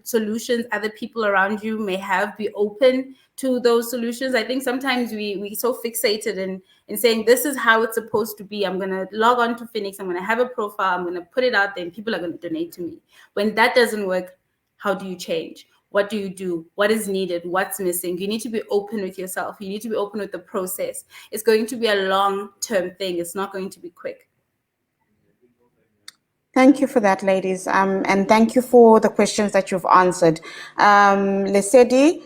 solutions other people around you may have. Be open to those solutions. I think sometimes we so fixated in saying this is how it's supposed to be. I'm gonna log on to Feenix. I'm gonna have a profile. I'm gonna put it out there, and people are gonna donate to me. When that doesn't work, how do you change? What do you do? What is needed? What's missing? You need to be open with yourself. You need to be open with the process. It's going to be a long-term thing. It's not going to be quick. Thank you for that, ladies. And thank you for the questions that you've answered. Lesedi,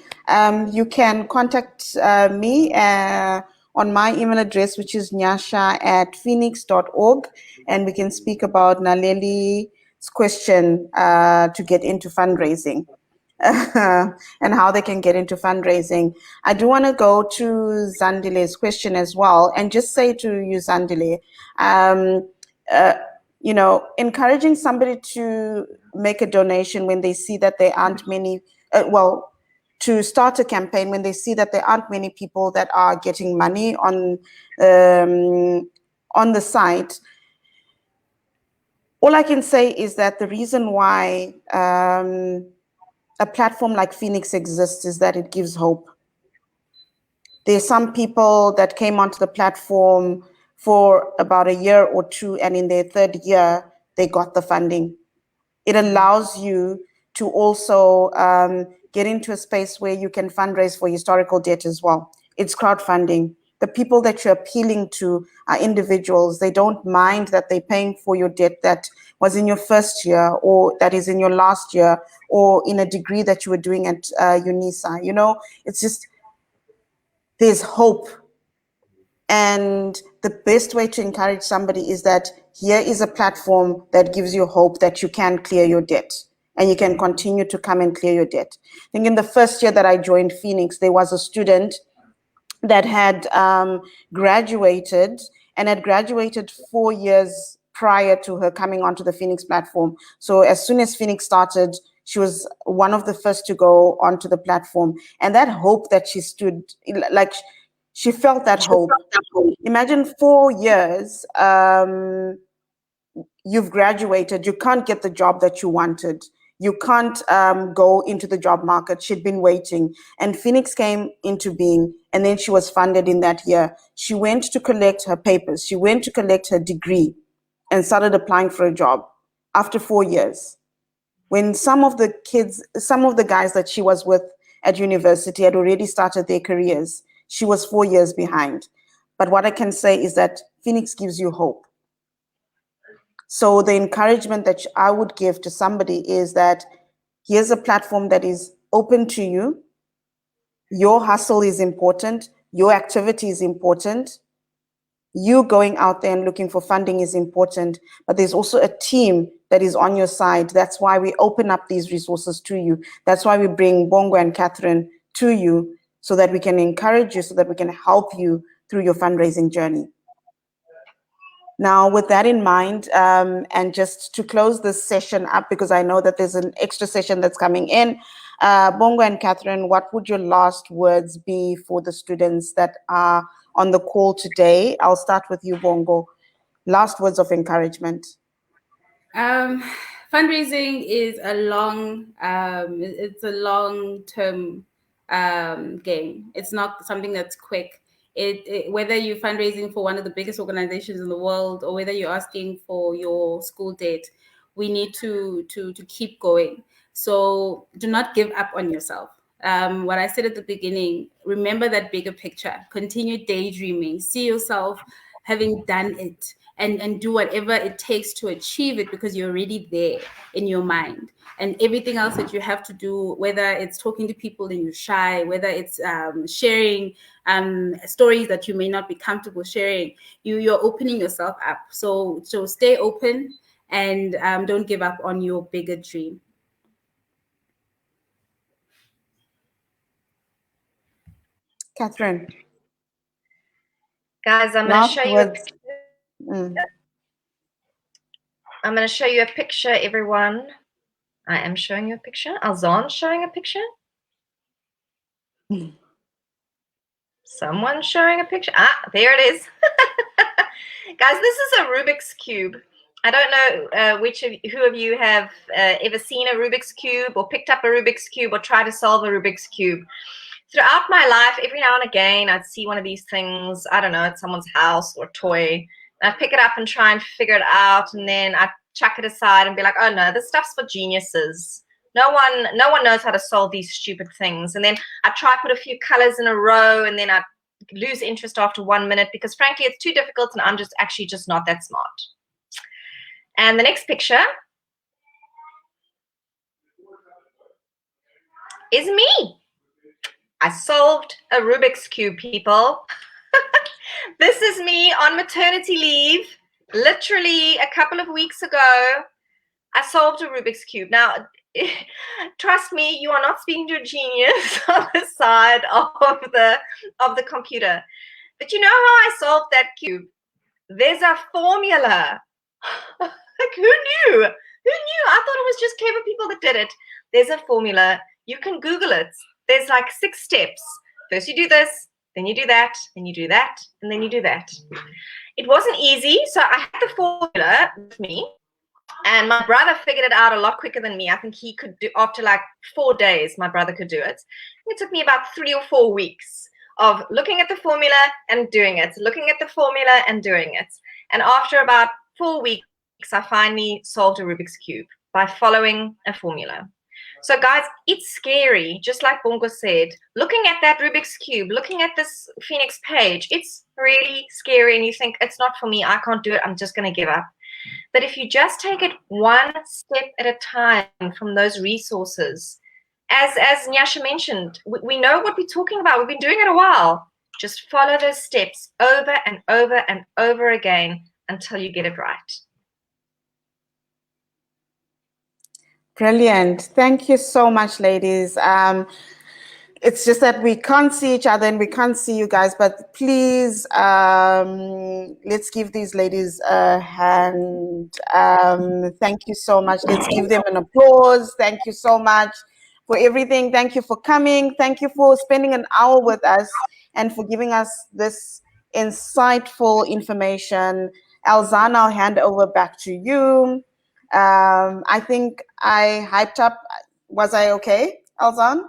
you can contact me on my email address, which is nyasha@feenix.org, and we can speak about Naleli's question to get into fundraising and how they can get into fundraising. I do want to go to Zandile's question as well, and just say to you, Zandile, encouraging somebody to make a donation when they see that there aren't many, to start a campaign when they see that there aren't many people that are getting money on the site. All I can say is that the reason why a platform like Feenix exists is that it gives hope. There's some people that came onto the platform for about a year or two, and in their third year, they got the funding. It allows you to also get into a space where you can fundraise for historical debt as well. It's crowdfunding. The people that you're appealing to are individuals. They don't mind that they're paying for your debt that was in your first year, or that is in your last year, or in a degree that you were doing at UNISA. It's just, there's hope. And the best way to encourage somebody is that here is a platform that gives you hope that you can clear your debt. and you can continue to come and clear your debt. I think in the first year that I joined Feenix, there was a student that had graduated and had graduated 4 years prior to her coming onto the Feenix platform. So as soon as Feenix started, she was one of the first to go onto the platform. And that hope that she stood, like she felt that hope. Imagine 4 years, you've graduated, you can't get the job that you wanted. You can't go into the job market. She'd been waiting, and Feenix came into being, and then she was funded in that year. She went to collect her papers. She went to collect her degree and started applying for a job after 4 years. When some of the kids, some of the guys that she was with at university had already started their careers, she was 4 years behind. But what I can say is that Feenix gives you hope. So the encouragement that I would give to somebody is that here's a platform that is open to you. Your hustle is important. Your activity is important. You going out there and looking for funding is important, but there's also a team that is on your side. That's why we open up these resources to you. That's why we bring Bongo and Catherine to you, so that we can encourage you, so that we can help you through your fundraising journey. Now, with that in mind, and just to close this session up, because I know that there's an extra session that's coming in, Bongo and Catherine, what would your last words be for the students that are on the call today? I'll start with you, Bongo. Last words of encouragement. Fundraising is a it's a long-term game. It's not something that's quick. Whether you're fundraising for one of the biggest organizations in the world, or whether you're asking for your school debt, we need to keep going. So do not give up on yourself. What I said at the beginning, remember that bigger picture. Continue daydreaming. See yourself having done it, and do whatever it takes to achieve it, because you're already there in your mind. And everything else that you have to do, whether it's talking to people and you're shy, whether it's sharing stories that you may not be comfortable sharing, you're opening yourself up. So stay open, and don't give up on your bigger dream. Catherine. Guys, I'm going to show you a picture. I'm going to show you a picture, everyone. I am showing you a picture. Elzaan showing a picture. Someone showing a picture. Ah, there it is. Guys, this is a Rubik's Cube. I don't know who of you have ever seen a Rubik's Cube, or picked up a Rubik's Cube, or tried to solve a Rubik's Cube. Throughout my life, every now and again, I'd see one of these things, I don't know, at someone's house or toy. And I'd pick it up and try and figure it out, and then I'd chuck it aside and be like, oh no, this stuff's for geniuses. No one knows how to solve these stupid things. And then I'd try to put a few colors in a row, and then I'd lose interest after 1 minute, because frankly, it's too difficult and I'm just not that smart. And the next picture is me. I solved a Rubik's Cube, people. This is me on maternity leave. Literally a couple of weeks ago, I solved a Rubik's Cube. Now, trust me, you are not speaking to a genius on the side of the computer. But you know how I solved that cube? There's a formula. Like, who knew? Who knew? I thought it was just clever people that did it. There's a formula. You can Google it. There's like 6 steps. First you do this, then you do that, then you do that, and then you do that. It wasn't easy, so I had the formula with me, and my brother figured it out a lot quicker than me. I think he could do, after like 4 days, my brother could do it. It took me about 3 or 4 weeks of looking at the formula and doing it, looking at the formula and doing it. And after about 4 weeks, I finally solved a Rubik's Cube by following a formula. So guys, it's scary, just like Bongo said. Looking at that Rubik's Cube, looking at this Feenix page, it's really scary, and you think, it's not for me, I can't do it, I'm just going to give up. But if you just take it one step at a time from those resources, as Nyasha mentioned, we know what we're talking about. We've been doing it a while. Just follow those steps over and over and over again until you get it right. Brilliant. Thank you so much, ladies. It's just that we can't see each other and we can't see you guys, but please, let's give these ladies a hand. Thank you so much. Let's give them an applause. Thank you so much for everything. Thank you for coming. Thank you for spending an hour with us and for giving us this insightful information. Elzaan, I'll hand over back to you. I think I hyped up. Was I okay, Elzaan?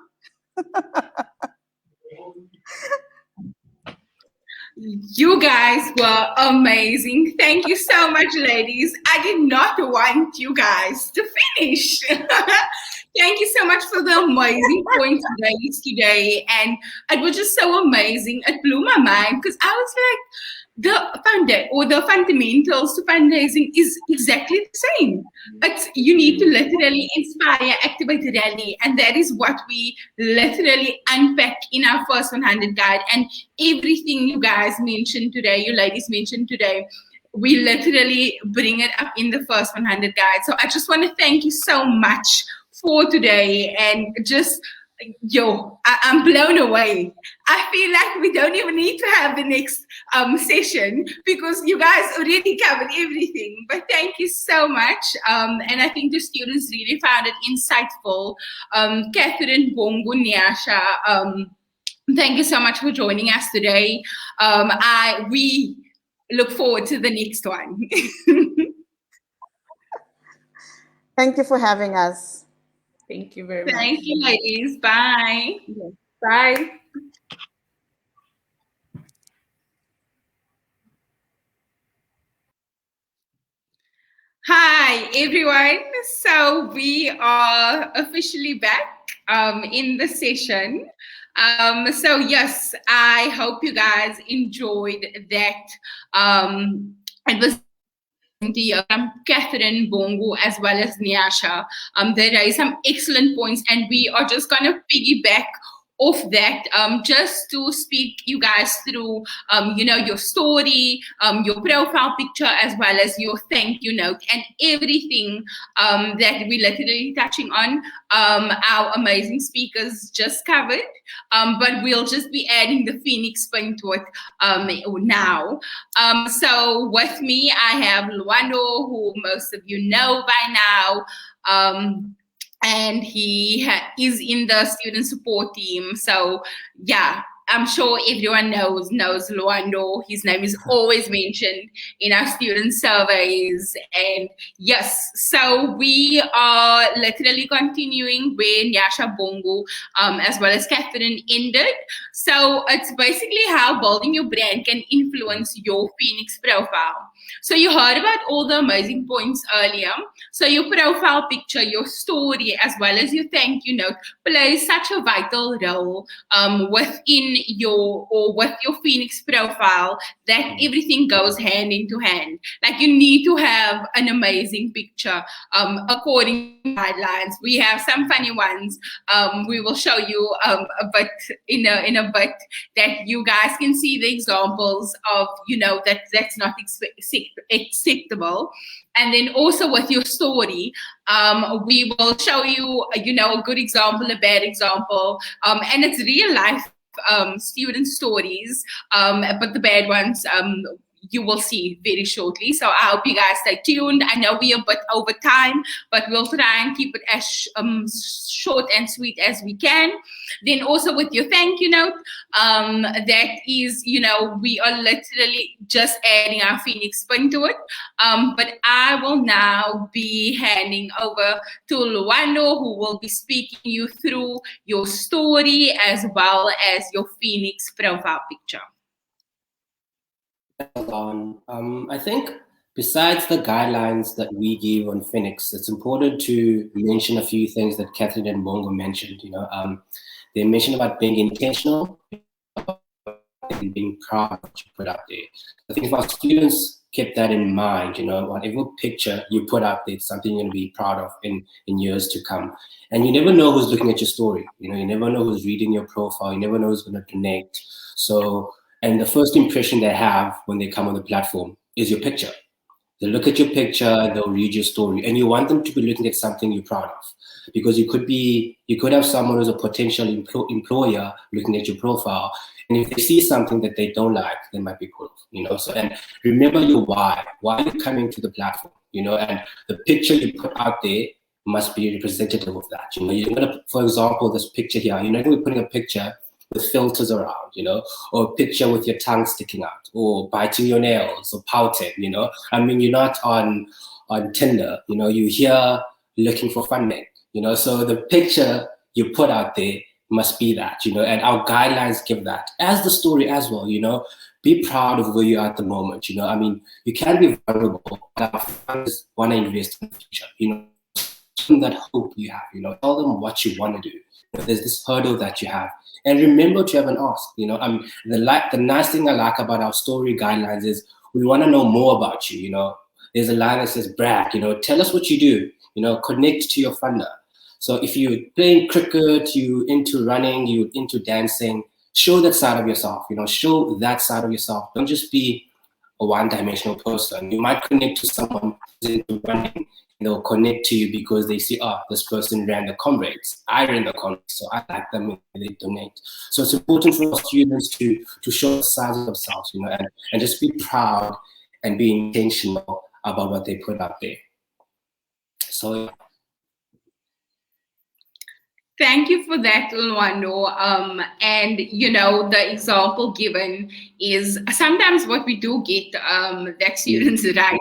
You guys were amazing. Thank you so much, ladies. I did not want you guys to finish. Thank you so much for the amazing points raised today. And it was just so amazing. It blew my mind because I was like, the fundamentals to fundraising is exactly the same. It's you need to literally inspire, activate, rally, and that is what we literally unpack in our first 100 guide. And everything you guys mentioned today, you ladies mentioned today, we literally bring it up in the first 100 guide. So I just want to thank you so much for today, and just I'm blown away. I feel like we don't even need to have the next session because you guys already covered everything. But thank you so much. And I think the students really found it insightful. Catherine, Bongo, Nyasha, thank you so much for joining us today. We look forward to the next one. Thank you for having us. Thank you very much. Thank you, ladies. Bye. Bye. Hi, everyone. So we are officially back in the session. So yes, I hope you guys enjoyed that. It was Catherine, Bongo, as well as Nyasha. There are some excellent points, and we are just going to piggyback off that, just to speak you guys through, your story, your profile picture, as well as your thank you note, and everything that we're literally touching on. Our amazing speakers just covered, but we'll just be adding the Feenix spin to it now. So with me, I have Lwando, who most of you know by now. And he is in the student support team. So yeah, I'm sure everyone knows Lwando. His name is always mentioned in our student surveys. And yes, so we are literally continuing where Nyasha, Bongo, as well as Catherine ended. So it's basically how building your brand can influence your Feenix profile. So you heard about all the amazing points earlier. So your profile picture, your story, as well as your thank you note plays such a vital role within your Feenix profile, that everything goes hand into hand. Like, you need to have an amazing picture according to guidelines. We have some funny ones. We will show you in a bit, that you guys can see the examples of that's not acceptable. And then also with your story, we will show you a good example, a bad example, and it's real life student stories, but the bad ones you will see very shortly. So I hope you guys stay tuned. I know we are a bit over time, but we'll try and keep it as short and sweet as we can. Then also with your thank you note, that is, we are literally just adding our Feenix spin to it. But I will now be handing over to Lwando, who will be speaking you through your story as well as your Feenix profile picture. I think besides the guidelines that we give on Feenix, it's important to mention a few things that Catherine and Bongo mentioned. They mentioned about being intentional and being proud of what you put out there. I think if our students kept that in mind, whatever picture you put out there, it's something you're going to be proud of in years to come. And you never know who's looking at your story. You never know who's reading your profile. You never know who's going to connect. So, and the first impression they have when they come on the platform is your picture. They'll look at your picture and they'll read your story, and you want them to be looking at something you're proud of, because you could have someone who's a potential employer looking at your profile, and if they see something that they don't like, they might be put off, So, and remember your why you're coming to the platform, and the picture you put out there must be representative of that. You're gonna, for example, this picture here, you're not gonna be putting a picture with filters around, or a picture with your tongue sticking out, or biting your nails, or pouting, I mean, you're not on Tinder, you're here looking for funding, so the picture you put out there must be that, and our guidelines give that, as the story as well, be proud of where you are at the moment, I mean, you can be vulnerable, but our funders want to invest in the future, that hope you have, tell them what you want to do. There's this hurdle that you have, and remember to have an ask. The nice thing I like about our story guidelines is we want to know more about you. There's a line that says brag. Tell us what you do. Connect to your funder. So if you're playing cricket, you into running, you into dancing, show that side of yourself. Show that side of yourself. Don't just be a one-dimensional person. You might connect to someone who's into running. They'll connect to you because they see, this person ran the comrades. I ran the comrades, so I like them when they donate. So it's important for our students to show the size of themselves, and just be proud and be intentional about what they put out there. So thank you for that, Lwando. And the example given is sometimes what we do get that students write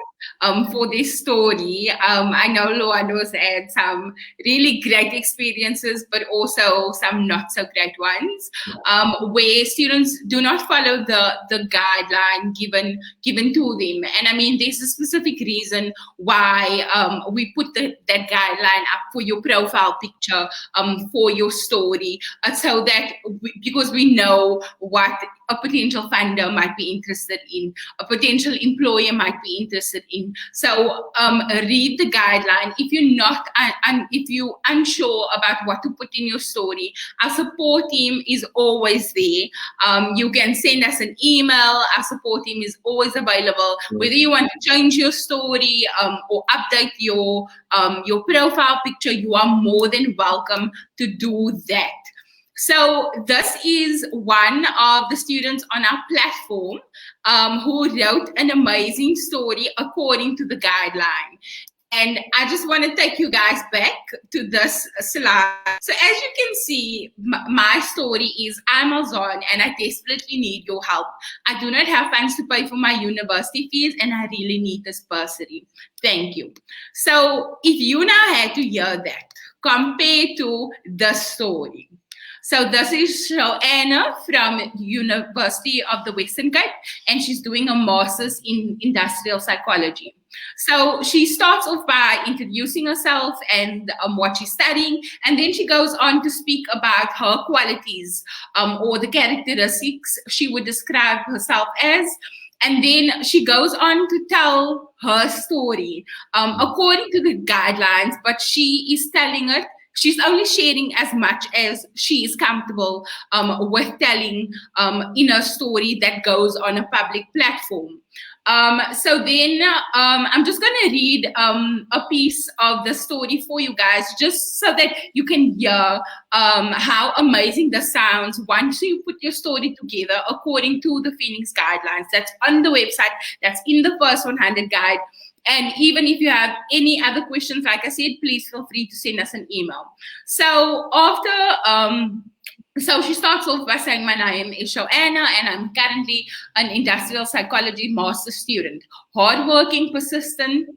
for this story. I know Lwando's had some really great experiences, but also some not so great ones, where students do not follow the guideline given to them. And I mean, there's a specific reason why we put that guideline up for your profile picture, for your story, so that because we know what a potential funder might be interested in, a potential employer might be interested in. So read the guideline. If you're not, if you're unsure about what to put in your story, our support team is always there. You can send us an email. Our support team is always available. Whether you want to change your story or update your profile picture, you are more than welcome to do that. So this is one of the students on our platform who wrote an amazing story according to the guideline. And I just want to take you guys back to this slide. So as you can see, my story is, I'm Elzaan and I desperately need your help. I do not have funds to pay for my university fees and I really need this bursary. Thank you. So if you now had to hear that, compared to the story. So this is Anna from University of the Western Cape, and she's doing a master's in industrial psychology. So she starts off by introducing herself and what she's studying, and then she goes on to speak about her qualities or the characteristics she would describe herself as. And then she goes on to tell her story according to the guidelines, but she is telling it. She's only sharing as much as she is comfortable with telling in her story that goes on a public platform. So then I'm just going to read a piece of the story for you guys, just so that you can hear how amazing this sounds once you put your story together according to the Feenix guidelines. That's on the website. That's in the first 100 guide. And even if you have any other questions, like I said, please feel free to send us an email. So after, so she starts off by saying, my name is Anna, and I'm currently an industrial psychology master's student. Hardworking, persistent,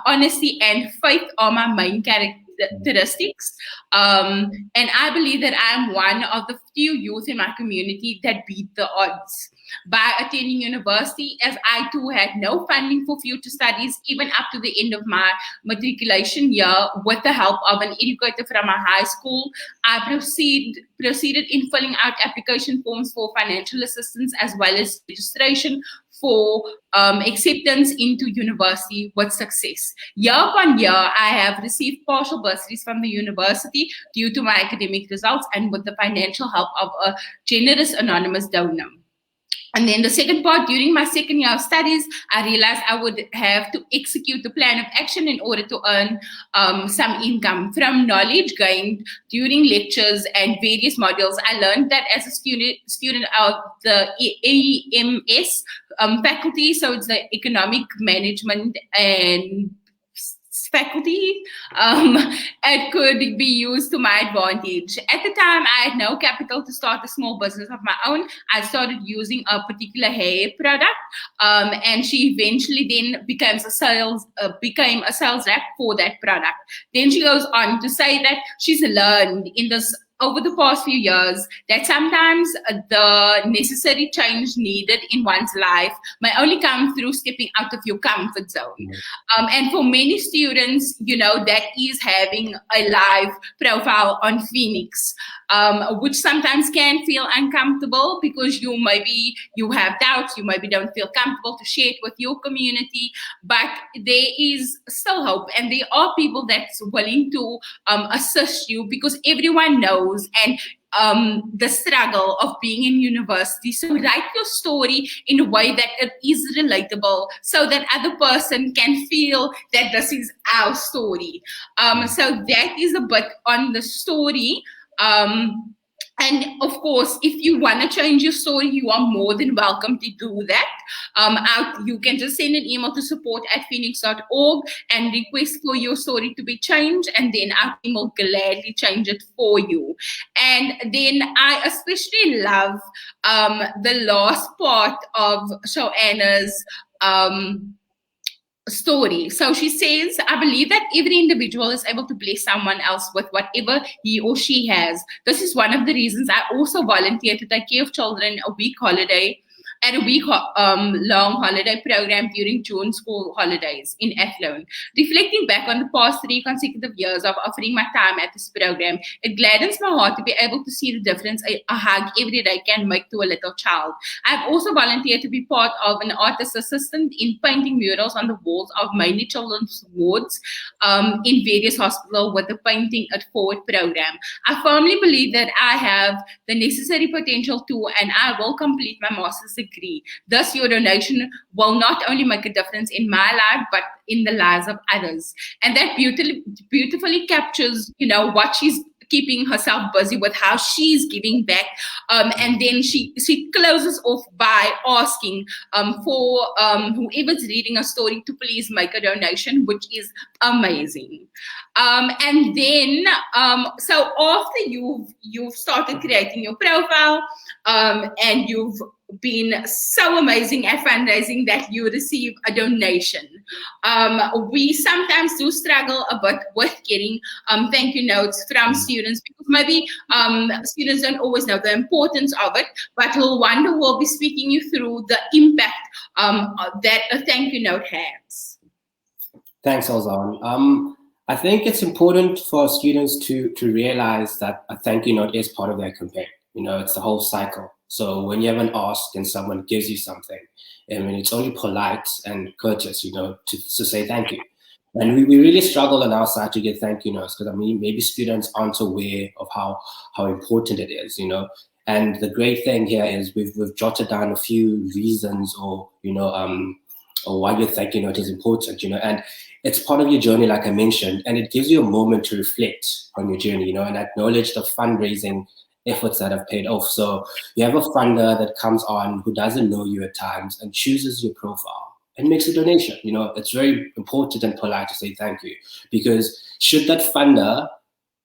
honesty, and faith are my main characteristics. And I believe that I'm one of the few youth in my community that beat the odds. By attending university, as I too had no funding for future studies, even up to the end of my matriculation year, with the help of an educator from my high school, I proceeded in filling out application forms for financial assistance as well as registration for acceptance into university with success. Year upon year, I have received partial bursaries from the university due to my academic results and with the financial help of a generous anonymous donor. And then the second part, during my second year of studies, I realized I would have to execute the plan of action in order to earn some income. From knowledge gained during lectures and various modules, I learned that as a student of the EMS faculty, so it's the Economic Management and faculty, it could be used to my advantage. At the time, I had no capital to start a small business of my own. I started using a particular hair product, and she eventually then became a sales rep for that product. Then she goes on to say that she's learned in this over the past few years that sometimes the necessary change needed in one's life may only come through stepping out of your comfort zone. And for many students, you know, that is having a live profile on Feenix, which sometimes can feel uncomfortable because you have doubts, you maybe don't feel comfortable to share it with your community, but there is still hope, and there are people that's willing to assist you, because everyone knows and the struggle of being in university. So write your story in a way that it is relatable, so that other person can feel that this is our story. So that is a bit on the story. And of course, if you want to change your story, you are more than welcome to do that. You can just send an email to support@feenix.org and request for your story to be changed, and then our team will gladly change it for you. And then I especially love the last part of Joanna's story. So she says, I believe that every individual is able to bless someone else with whatever he or she has. This is one of the reasons I also volunteer to take care of children a week holiday at a week-long holiday program during June school holidays in Athlone. Reflecting back on the past 3 consecutive years of offering my time at this program, it gladdens my heart to be able to see the difference a hug every day can make to a little child. I've also volunteered to be part of an artist assistant in painting murals on the walls of mainly children's wards in various hospitals with the Painting It Forward program. I firmly believe that I have the necessary potential to, and I will complete my master's degree. Thus, your donation will not only make a difference in my life, but in the lives of others. And that beautifully captures, you know, what she's keeping herself busy with, how she's giving back. And then she closes off by asking for whoever's reading a story to please make a donation, which is amazing. And then, so after you've started creating your profile, and you've been so amazing at fundraising that you receive a donation. We sometimes do struggle a bit with getting thank you notes from students, because maybe students don't always know the importance of it, but Lwando will be speaking you through the impact that a thank you note has. Thanks, Elzaan. I think it's important for students to realize that a thank you note is part of their campaign. You know, it's the whole cycle. So when you have an ask and someone gives you something, I mean, it's only polite and courteous, you know, to say thank you. And we really struggle on our side to get thank you notes, because I mean, maybe students aren't aware of how important it is, you know. And the great thing here is we've jotted down a few reasons, or you know, or why your thank you note is important, you know. And it's part of your journey, like I mentioned, and it gives you a moment to reflect on your journey, you know, and acknowledge the fundraising efforts that have paid off. So you have a funder that comes on who doesn't know you at times and chooses your profile and makes a donation. You know, it's very important and polite to say thank you, because should that funder,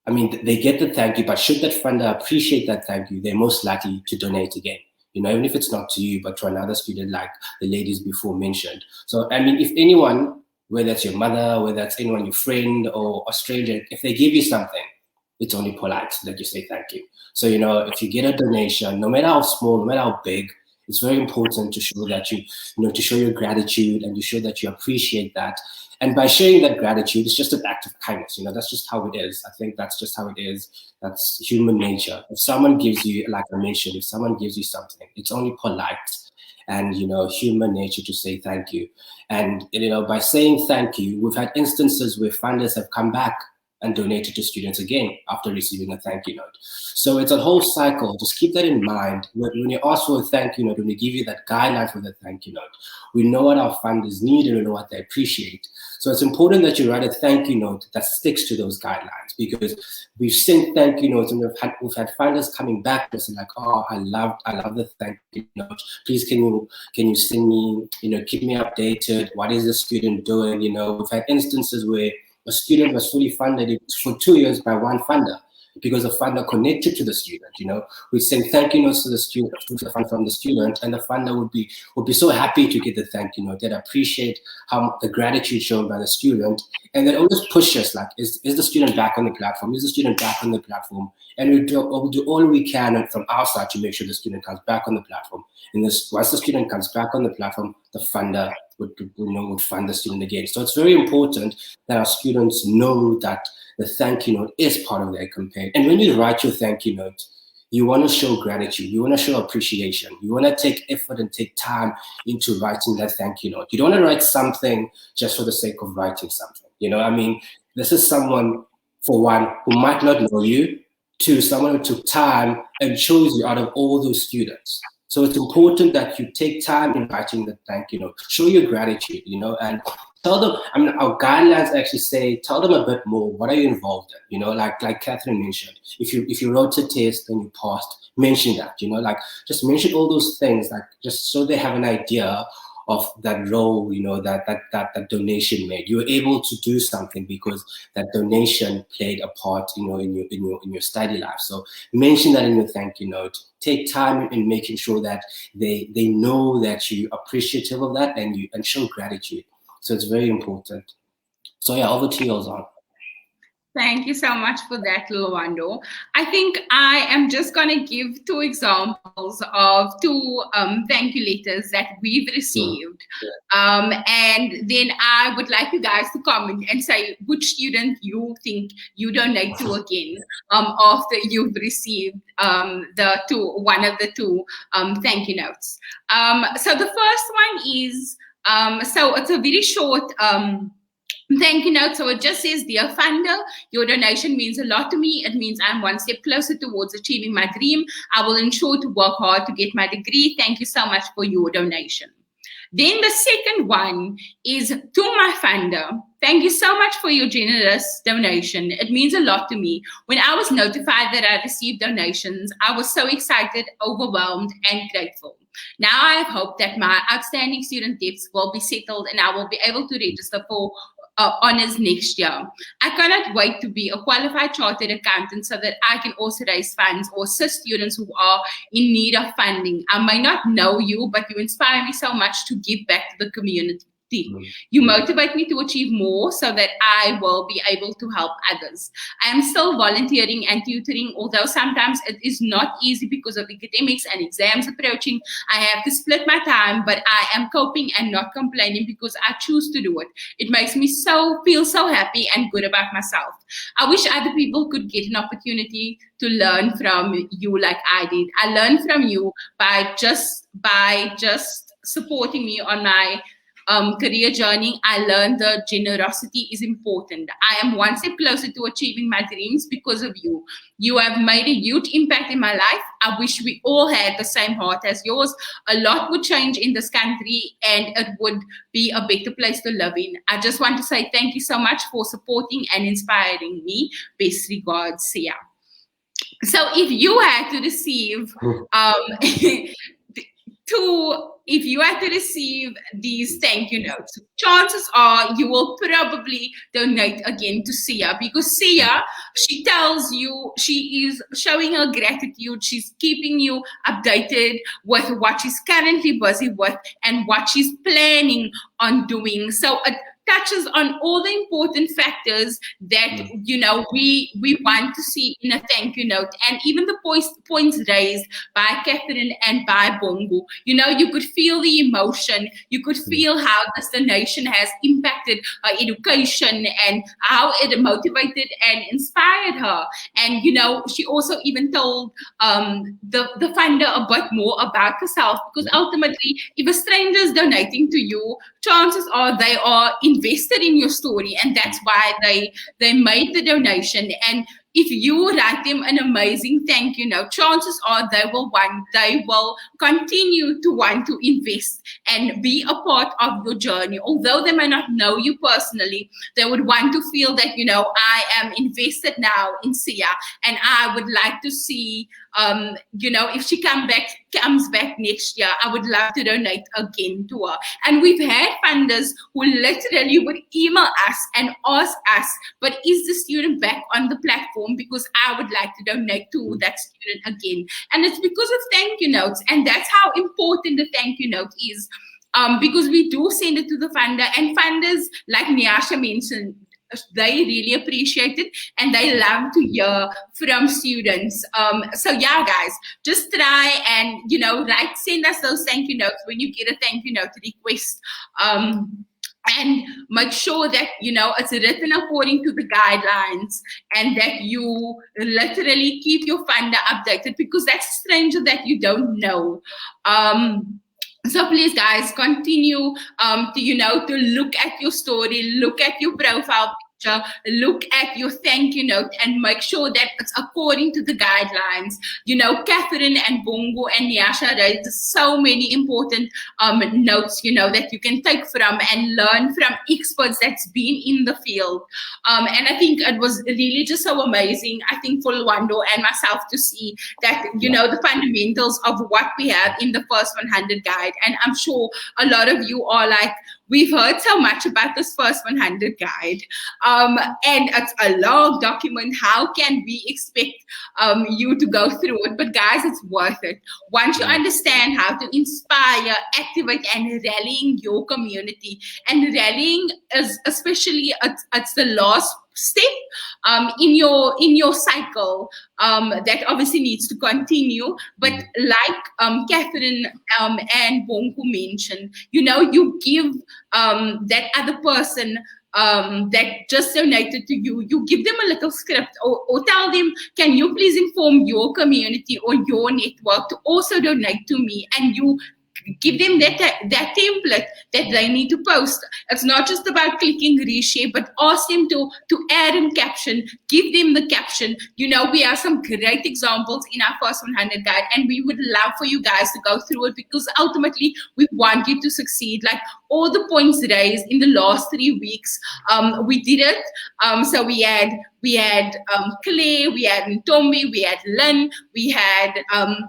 I mean, they get the thank you, but should that funder appreciate that thank you, they're most likely to donate again. You know, even if it's not to you, but to another student, like the ladies before mentioned. So, I mean, if anyone, whether it's your mother, whether it's anyone, your friend or a stranger, if they give you something, it's only polite that you say thank you. So, you know, if you get a donation, no matter how small, no matter how big, it's very important to show that you know, to show your gratitude and you show that you appreciate that. And by showing that gratitude, it's just an act of kindness. You know, that's just how it is. I think that's just how it is. That's human nature. If someone gives you, like I mentioned, if someone gives you something, it's only polite and, you know, human nature to say thank you. And, you know, by saying thank you, we've had instances where funders have come back and donate it to students again after receiving a thank you note. So it's a whole cycle. Just keep that in mind. When you ask for a thank you note, when we give you that guideline for the thank you note, we know what our funders need and we know what they appreciate. So it's important that you write a thank you note that sticks to those guidelines, because we've sent thank you notes and we've had funders coming back to us and like, oh, I love the thank you note. Please can you send me, keep me updated. What is the student doing? We've had instances where a student was fully funded for 2 years by one funder, because the funder connected to the student. We send thank you notes to the student, from the student, and the funder would be so happy to get the thank you note. They'd appreciate how the gratitude shown by the student, and then always push us like, is the student back on the platform? Is the student back on the platform? And we'll do all we can from our side to make sure the student comes back on the platform. And once the student comes back on the platform, the funder would fund the student again. So it's very important that our students know that the thank you note is part of their campaign. And when you write your thank you note, you want to show gratitude. You want to show appreciation. You want to take effort and take time into writing that thank you note. You don't want to write something just for the sake of writing something. This is someone, for one, who might not know you, to someone who took time and chose you out of all those students. So it's important that you take time in writing the thank you note. Show your gratitude, and tell them. Our guidelines actually say, tell them a bit more. What are you involved in? Like Catherine mentioned, if you wrote a test and you passed, mention that. Just mention all those things, just so they have an idea of that role, that donation made. You were able to do something because that donation played a part, in your study life. So mention that in your thank you note. Take time in making sure that they know that you're appreciative of that and show gratitude. So it's very important. So yeah, over to you, Elzaan. Thank you so much for that, Lwando. I think I am just going to give 2 examples of 2 thank you letters that we've received. And then I would like you guys to comment and say which student you think you donate to again after you've received one of the 2 thank you notes. So the first one is, so it's a very short thank you note. So it just says, dear funder, your donation means a lot to me. It means I'm one step closer towards achieving my dream. I will ensure to work hard to get my degree. Thank you so much for your donation. Then the second one is, to my funder, thank you so much for your generous donation. It means a lot to me. When I was notified that I received donations, I was so excited, overwhelmed, and grateful. Now I have hope that my outstanding student debts will be settled and I will be able to register for honors next year. I cannot wait to be a qualified chartered accountant so that I can also raise funds or assist students who are in need of funding. I may not know you, but you inspire me so much to give back to the community. You motivate me to achieve more so that I will be able to help others. I am still volunteering and tutoring, although sometimes it is not easy because of academics and exams approaching. I have to split my time, but I am coping and not complaining because I choose to do it. It makes me feel so happy and good about myself. I wish other people could get an opportunity to learn from you like I did. I learned from you by just supporting me on my career journey. I learned that generosity is important. I am one step closer to achieving my dreams because of you. You have made a huge impact in my life. I wish we all had the same heart as yours. A lot would change in this country and it would be a better place to live in. I just want to say thank you so much for supporting and inspiring me. Best regards, Sia. So if you had to receive if you had to receive these thank you notes, chances are you will probably donate again to Sia, because Sia, she tells you she is showing her gratitude. She's keeping you updated with what she's currently busy with and what she's planning on doing. So it touches on all the important factors that we want to see in a thank you note, and even the points raised by Catherine and by Bongo. You could feel the emotion. You could feel how this donation has impacted her education and how it motivated and inspired her. And she also even told the funder a bit more about herself, because ultimately, if a stranger is donating to you, chances are they are in invested in your story, and that's why they made the donation. And if you write them an amazing thank you note, chances are they will continue to want to invest and be a part of your journey. Although they may not know you personally, they would want to feel that, I am invested now in Sia, and I would like to see, if she comes back next year, I would love to donate again to her. And we've had funders who literally would email us and ask us, but is the student back on the platform, because I would like to donate to that student again. And it's because of thank you notes, and that's how important the thank you note is, because we do send it to the funder, and funders, like Nyasha mentioned, they really appreciate it, and they love to hear from students. So yeah, guys, just try and, send us those thank you notes when you get a thank you note request. And make sure that, it's written according to the guidelines, and that you literally keep your funder updated, because that's a stranger that you don't know. So please, guys, continue to look at your story, look at your profile picture, look at your thank you note, and make sure that it's according to the guidelines. Catherine and Bongo and Nyasha raised so many important notes, that you can take from and learn from experts that's been in the field. And I think it was really just so amazing, I think, for Lwando and myself to see that, the fundamentals of what we have in the first 100 guide. And I'm sure a lot of you are like, we've heard so much about this first 100 guide, and it's a long document. How can we expect you to go through it? But guys, it's worth it. Once you understand how to inspire, activate, and rallying your community, and rallying is especially, it's the last step in your cycle that obviously needs to continue. But like Catherine and Bongo mentioned, you give that other person that just donated to you, you give them a little script, or tell them, can you please inform your community or your network to also donate to me? And you give them that template that they need to post. It's not just about clicking reshare, but ask them to add in caption, give them the caption. We have some great examples in our first 100 guide, and we would love for you guys to go through it, because ultimately we want you to succeed. Like all the points raised in the last 3 weeks, we did it. So we had Claire, we had Ntombi, we had Lynn, we had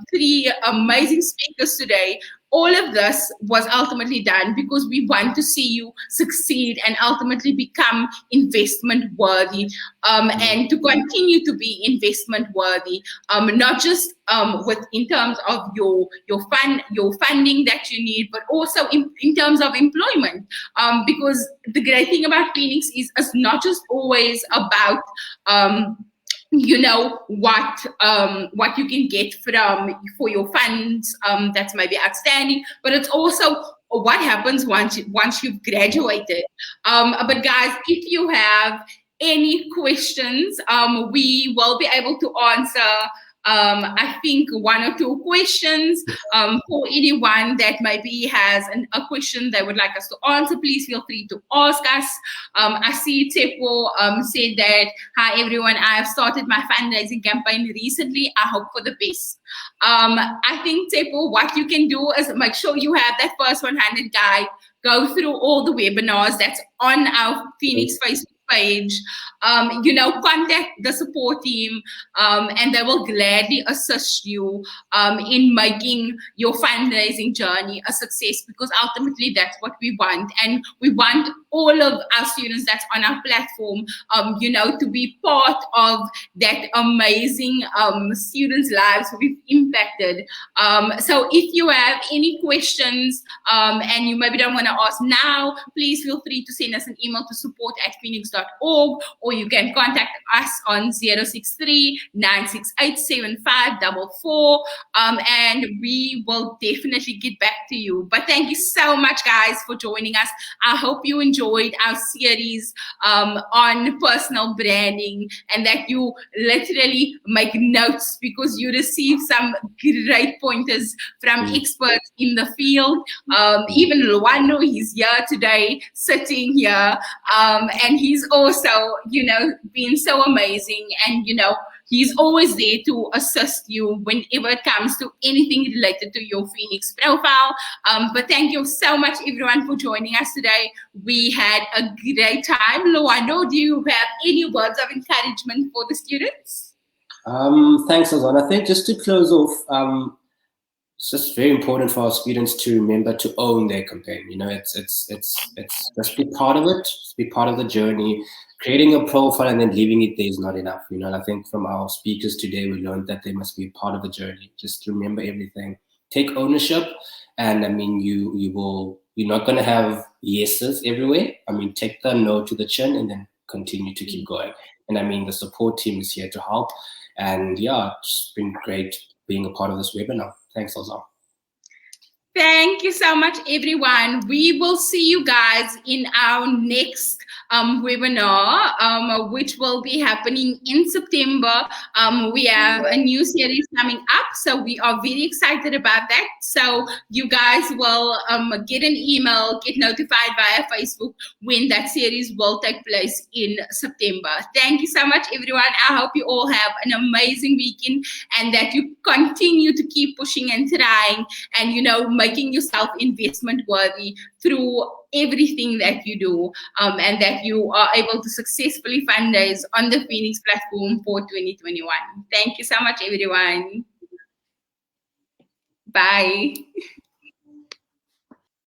3 amazing speakers today. All of this was ultimately done because we want to see you succeed and ultimately become investment worthy, and to continue to be investment worthy, not just in terms of your funding that you need, but also in terms of employment. Because the great thing about Feenix is it's not just always about what you can get for your funds that's maybe outstanding, but it's also what happens once you've graduated. But guys, if you have any questions, we will be able to answer I think 1 or 2 questions for anyone that maybe has a question they would like us to answer. Please feel free to ask us. I see Tepo said that, hi everyone, I have started my fundraising campaign recently. I hope for the best. I think, Tepo, what you can do is make sure you have that first 100 guide, go through all the webinars that's on our Feenix Facebook page, contact the support team, and they will gladly assist you in making your fundraising journey a success, because ultimately that's what we want. And we want all of our students that's on our platform, to be part of that amazing students' lives we've impacted. So if you have any questions and you maybe don't want to ask now, please feel free to send us an email to support@feenix.org, or you can contact us on 063-968-7544, and we will definitely get back to you. But thank you so much, guys, for joining us. I hope you enjoyed enjoyed our series on personal branding, and that you literally make notes because you receive some great pointers from experts in the field. Even Lwando, he's here today, sitting here, and he's also, been so amazing, and he's always there to assist you whenever it comes to anything related to your Feenix profile. But thank you so much, everyone, for joining us today. We had a great time. Lwando, do you have any words of encouragement for the students? Thanks, Elzaan. I think just to close off, it's just very important for our students to remember to own their campaign. It's just be part of it, just be part of the journey. Creating a profile and then leaving it there is not enough. And I think from our speakers today, we learned that they must be a part of the journey. Just remember everything. Take ownership, and you're not going to have yeses everywhere. Take the no to the chin and then continue to keep going. And the support team is here to help. And yeah, it's been great being a part of this webinar. Thanks, Elzaan. Thank you so much, everyone. We will see you guys in our next webinar, which will be happening in September. We have a new series coming up, so we are very excited about that. So you guys will get an email, get notified via Facebook when that series will take place in September. Thank you so much, everyone. I hope you all have an amazing weekend, and that you continue to keep pushing and trying, and making yourself investment worthy through everything that you do, and that you are able to successfully fundraise on the Feenix platform for 2021. Thank you so much, everyone. Bye.